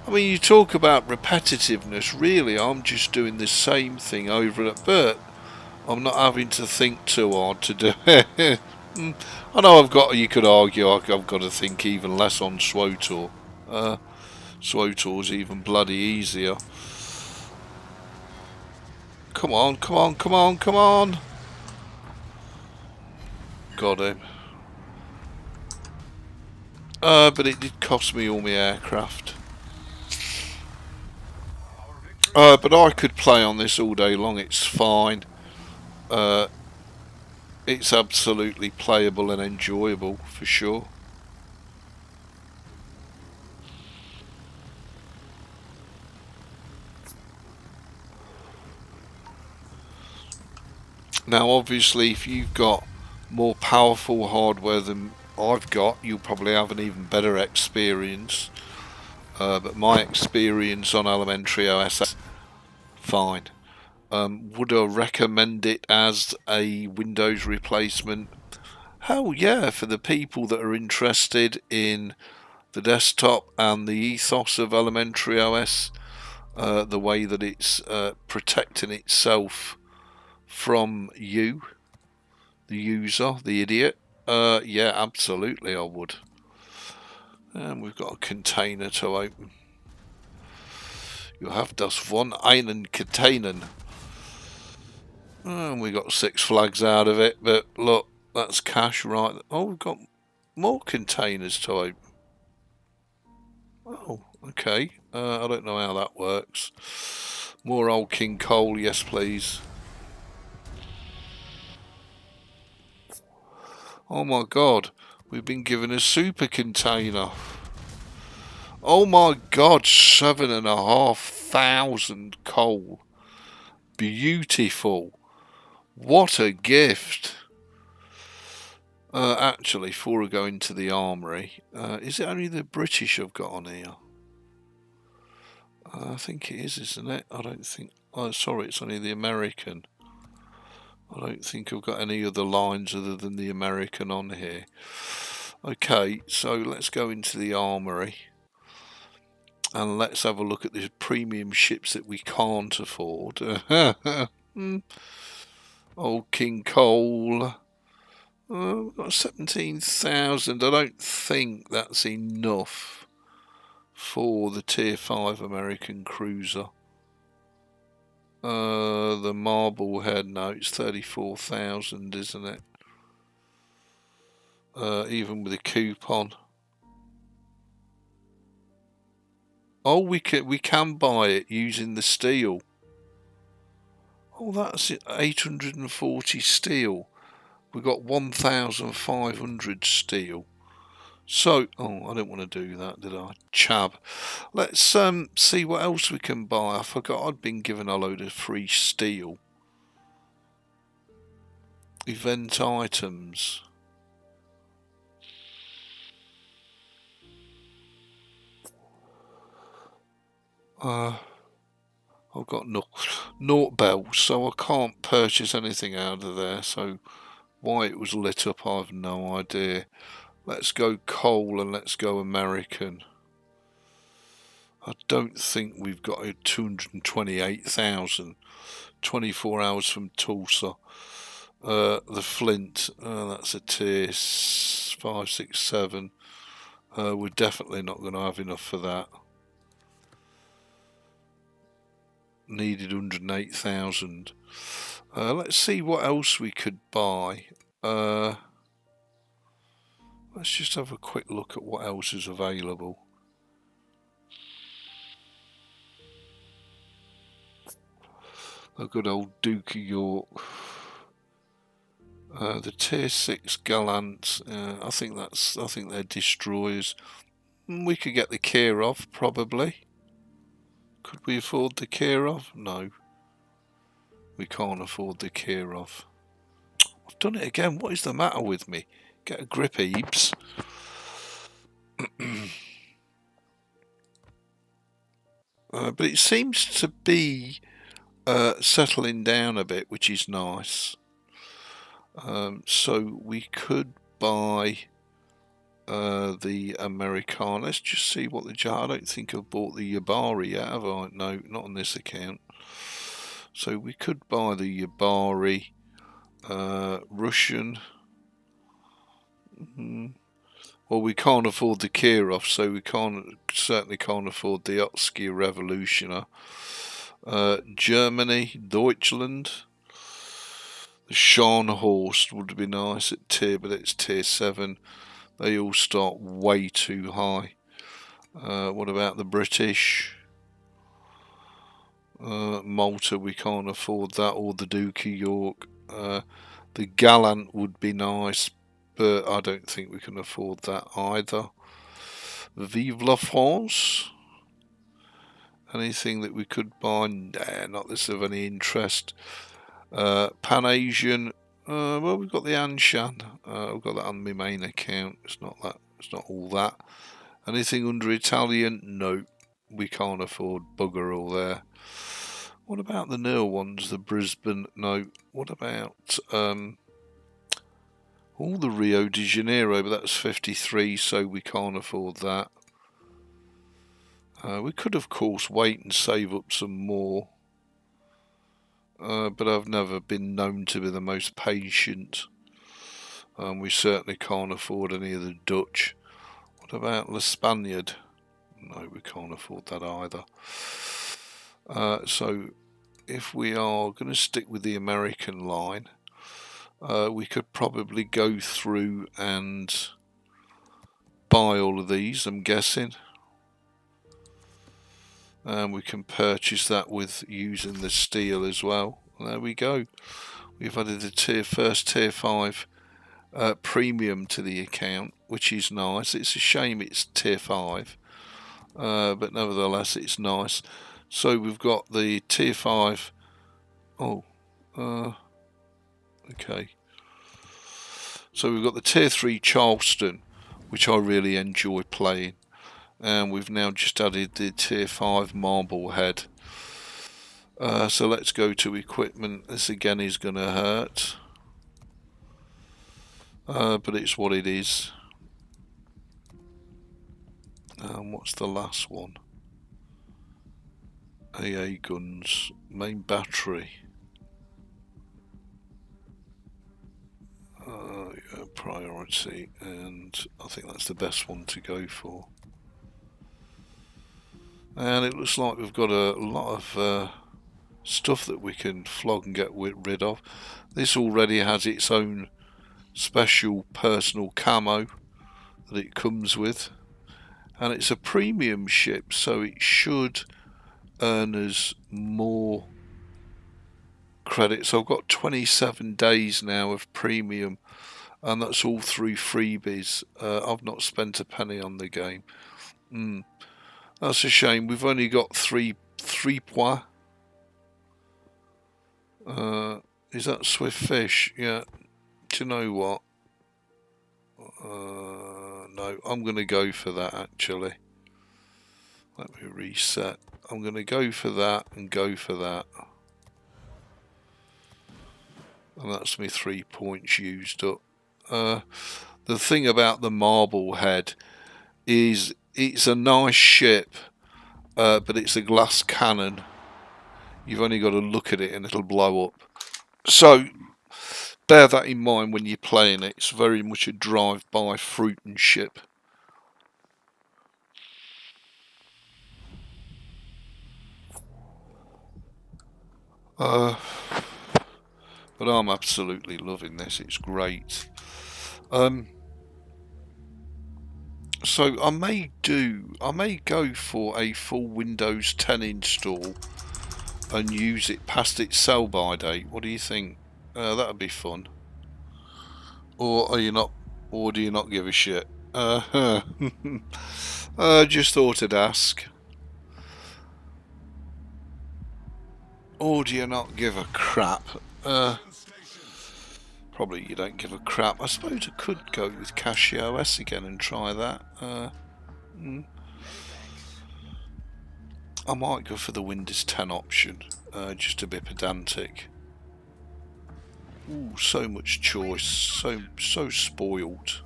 I mean, you talk about repetitiveness. Really, I'm just doing the same thing over and over, but I'm not having to think too hard to do it. I know you could argue I've got to think even less on SWOTOR. SWOTOR's even bloody easier. Come on, come on, come on, come on! Got him. But it did cost me all my aircraft. But I could play on this all day long, it's fine. It's absolutely playable and enjoyable, for sure. Now obviously if you've got more powerful hardware than I've got, you'll probably have an even better experience. But my experience on Elementary OS is fine. Would I recommend it as a Windows replacement? Hell yeah, for the people that are interested in the desktop and the ethos of elementary OS, the way that it's protecting itself from you, the user, the idiot. Yeah, absolutely I would. And we've got a container to open. You have das von einen Containern. And we got 6 flags out of it, but look, that's cash, right? Oh, we've got more containers to open. Oh, okay. I don't know how that works. More old King Cole, yes please. Oh my god, we've been given a super container. Oh my god, 7,500 coal. Beautiful. What a gift. Actually, before I go into the armory, is it only the British I've got on here? I think it is, isn't it? I don't think... Oh, sorry, it's only the American. I don't think I've got any other lines other than the American on here. Okay, so let's go into the armory. And let's have a look at the premium ships that we can't afford. Old King Cole. We've got 17,000. I don't think that's enough for the tier 5 American cruiser. The Marblehead, no, it's 34,000, isn't it? Even with a coupon. Oh, we can buy it using the steel. Oh, that's it, 840 steel. We got 1,500 steel. So, oh, I didn't want to do that, did I? Chab. Let's see what else we can buy. I forgot I'd been given a load of free steel. Event items. I've got naught bells, so I can't purchase anything out of there. So why it was lit up, I've no idea. Let's go coal and let's go American. I don't think we've got a 228,000. 24 hours from Tulsa. The Flint, that's a tier 5, 6, 7. We're definitely not going to have enough for that. Needed 108,000. Let's see what else we could buy. Let's just have a quick look at what else is available. A good old Duke of York. The tier 6 Gallant. I think they're destroyers. We could get the Kirov probably. Could we afford the Kirov? No. We can't afford the Kirov. I've done it again. What is the matter with me? Get a grip, Ebeez. But it seems to be settling down a bit, which is nice. So we could buy the Americana. Let's just see what the jar. I don't think I've bought the Yabari yet, have I? No, not on this account. So we could buy the Yabari, Russian. Well, we can't afford the Kirov, so we certainly can't afford the Otsky Revolutioner. Germany, Deutschland. The Scharnhorst would be nice at tier, but it's tier 7. They all start way too high. What about the British? Malta, we can't afford that, or the Duke of York. The Gallant would be nice, but I don't think we can afford that either. Vive la France. Anything that we could buy? Nah, not this of any interest. Pan-Asian. Well, we've got the Anshan. I've got that on my main account. It's not that. It's not all that. Anything under Italian? No, we can't afford bugger all there. What about the newer ones? The Brisbane? No. What about all the Rio de Janeiro? But that's 53, so we can't afford that. We could of course wait and save up some more, but I've never been known to be the most patient. We certainly can't afford any of the Dutch. What about the Spaniard? No, we can't afford that either. So if we are going to stick with the American line, we could probably go through and buy all of these, I'm guessing. And we can purchase that with using the steel as well. There we go. We've added the first tier 5 premium to the account, which is nice. It's a shame it's tier 5, but nevertheless it's nice. So we've got the tier 5. Okay. So we've got the tier 3 Charleston, which I really enjoy playing, and we've now just added the tier 5 Marblehead. So let's go to equipment. This again is going to hurt, but it's what it is. What's the last one? AA guns, main battery. Yeah, priority, and I think that's the best one to go for. And it looks like we've got a lot of stuff that we can flog and get rid of. This already has its own special personal camo that it comes with, and it's a premium ship, so it should earn us more credits. I've got 27 days now of premium, and that's all through freebies. I've not spent a penny on the game. That's a shame. We've only got three points. Is that Swift Fish? Yeah. Do you know what? No, I'm going to go for that actually. Let me reset. I'm going to go for that and go for that. And that's me 3 points used up. The thing about the Marblehead is it's a nice ship, but it's a glass cannon. You've only got to look at it and it'll blow up. So bear that in mind when you're playing it. It's very much a drive-by fruiting ship. But I'm absolutely loving this. It's great. So I may go for a full Windows 10 install and use it past its sell-by date. What do you think? That would be fun. Or are you not? Or do you not give a shit? Just thought I'd ask. Or do you not give a crap? Probably you don't give a crap. I suppose I could go with CachOS again and try that. I might go for the Windows 10 option, just a bit pedantic. Ooh, so much choice, so spoiled.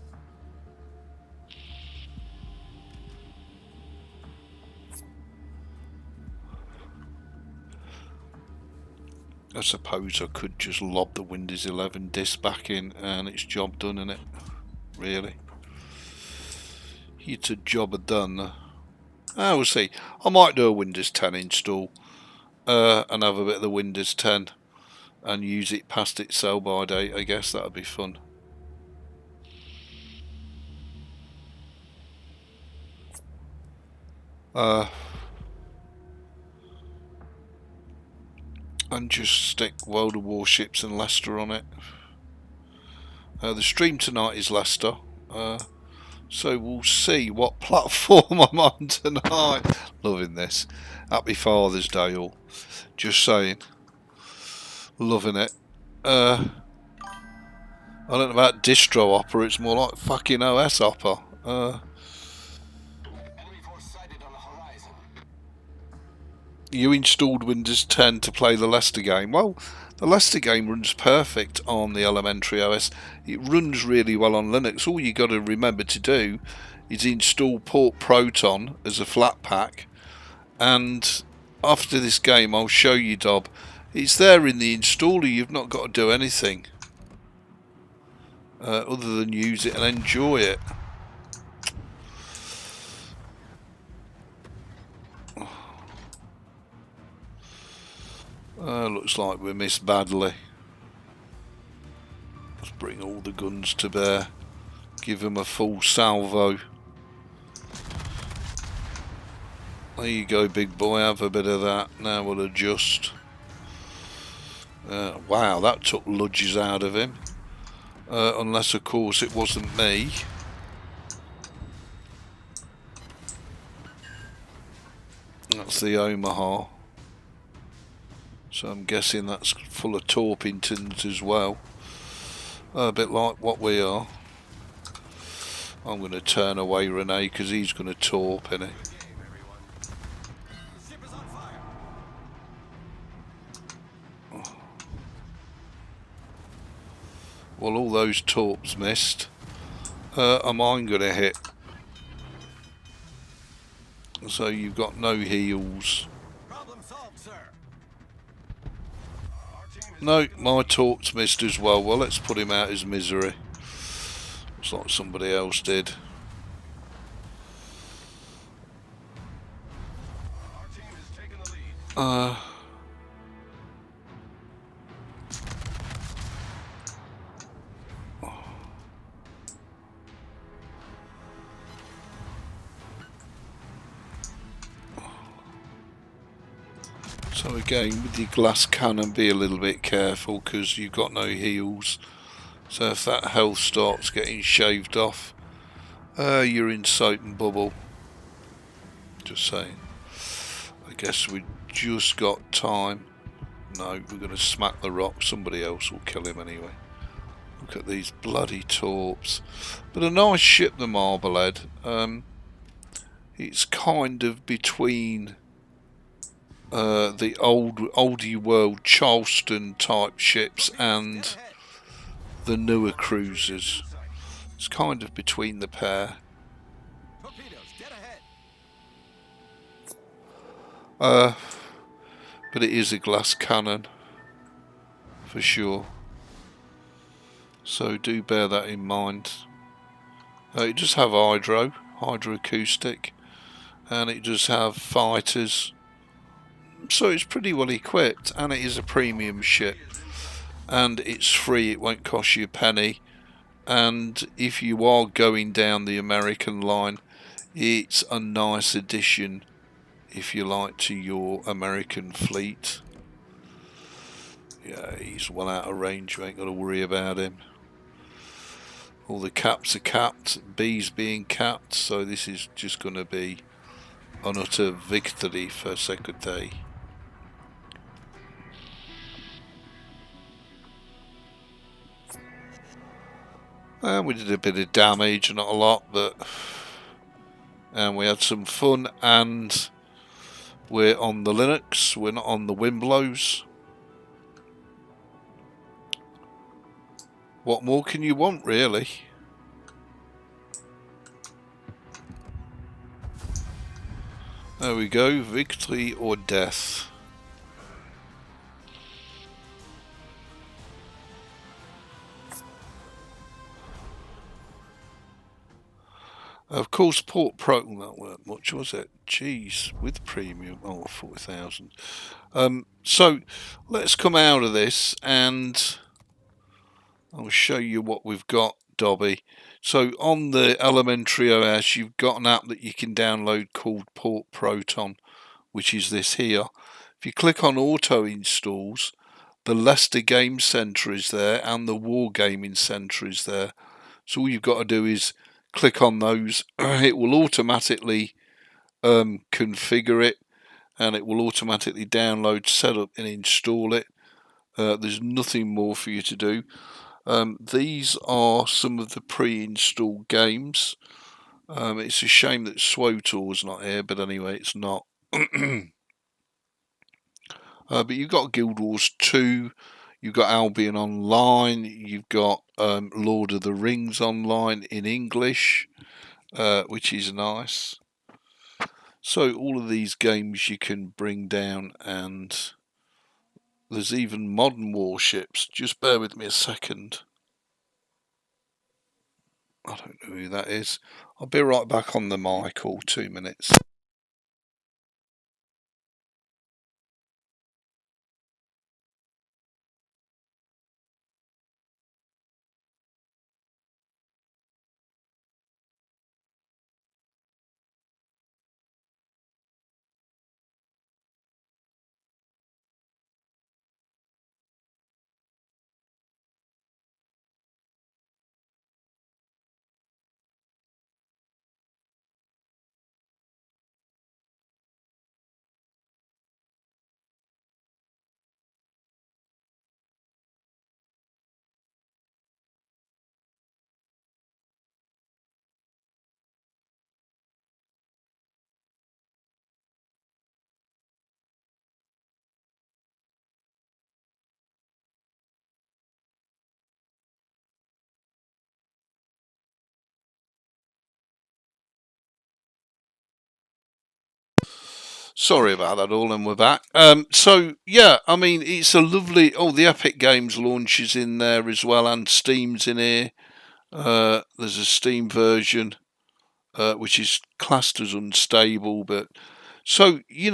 I suppose I could just lob the Windows 11 disk back in and it's job done, innit? Really? It's a job done. We'll see. I might do a Windows 10 install and have a bit of the Windows 10 and use it past its sell-by date. I guess that would be fun. And just stick World of WarShips and Leicester on it. The stream tonight is Leicester, so we'll see what platform I'm on tonight. Loving this. Happy Father's Day all. Just saying. Loving it. I don't know about distro Opera, it's more like fucking OS Opera. You installed Windows 10 to play the Leicester game. Well, the Leicester game runs perfect on the elementary OS. It runs really well on Linux. All you got to remember to do is install Port Proton as a flat pack and after this game I'll show you, Dob. It's there in the installer. You've not got to do anything other than use it and enjoy it. Looks like we missed badly. Let's bring all the guns to bear. Give them a full salvo. There you go, big boy, have a bit of that. Now we'll adjust. Wow, that took ludges out of him. Unless, of course, it wasn't me. That's the Omaha. So I'm guessing that's full of Torpingtons as well. A bit like what we are. I'm going to turn away Renee because he's going to torp, innit? Well, all those torps missed. Are mine going to hit? So you've got no heals. No, my torps missed as well. Well, let's put him out his misery. Looks like somebody else did. So again, with your glass cannon, be a little bit careful because you've got no heals. So if that health starts getting shaved off, you're in soap and bubble. Just saying. I guess we just got time. No, we're going to smack the rock. Somebody else will kill him anyway. Look at these bloody torps. But a nice ship, the Marblehead. It's kind of between the oldie world Charleston type ships and the newer cruisers. It's kind of between the pair. But it is a glass cannon for sure, so do bear that in mind. It does have hydroacoustic, and it does have fighters, so it's pretty well equipped, and it is a premium ship, and it's free. It won't cost you a penny, and if you are going down the American line, it's a nice addition, if you like, to your American fleet. Yeah, he's well out of range, you ain't got to worry about him. All the caps are capped, B's being capped, so this is just going to be an utter victory for Secretary. And we did a bit of damage, not a lot, but and we had some fun, and we're on the Linux, we're not on the Wimblows. What more can you want, really? There we go, victory or death. Of course, Port Pro, that weren't much, was it? Jeez, with premium, 40,000. So let's come out of this and I'll show you what we've got, Dobby. So on the elementary OS, you've got an app that you can download called Port Proton, which is this here. If you click on auto installs, the Leicester Game Centre is there and the Wargaming Centre is there. So all you've got to do is click on those. It will automatically configure it, and it will automatically download, set up and install it. There's nothing more for you to do. These are some of the pre-installed games. It's a shame that SWOTOR's not here, but anyway, it's not. But you've got Guild Wars 2, you've got Albion Online, you've got Lord of the Rings Online in English, which is nice. So all of these games you can bring down, and there's even modern warships. Just bear with me a second. I don't know who that is. I'll be right back on the mic, all 2 minutes. Sorry about that all, and we're back. So yeah, I mean, it's a lovely. Oh, the Epic Games launch is in there as well, and Steam's in here. There's a Steam version, which is classed as unstable, but so you're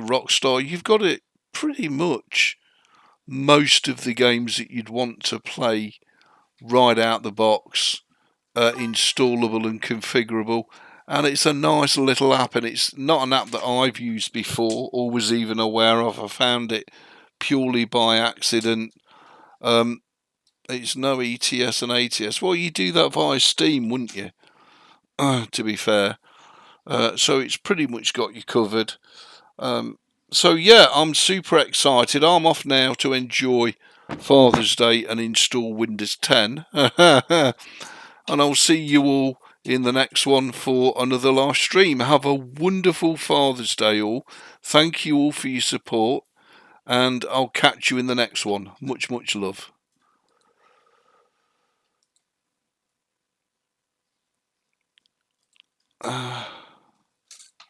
Rockstar. You've got it pretty much most of the games that you'd want to play right out the box, installable and configurable. And it's a nice little app, and it's not an app that I've used before or was even aware of. I found it purely by accident. It's no ETS and ATS. Well, you do that via Steam, wouldn't you? To be fair. So it's pretty much got you covered. So yeah, I'm super excited. I'm off now to enjoy Father's Day and install Windows 10. And I'll see you all in the next one for another live stream. Have a wonderful Father's Day all. Thank you all for your support, and I'll catch you in the next one. Much, much love.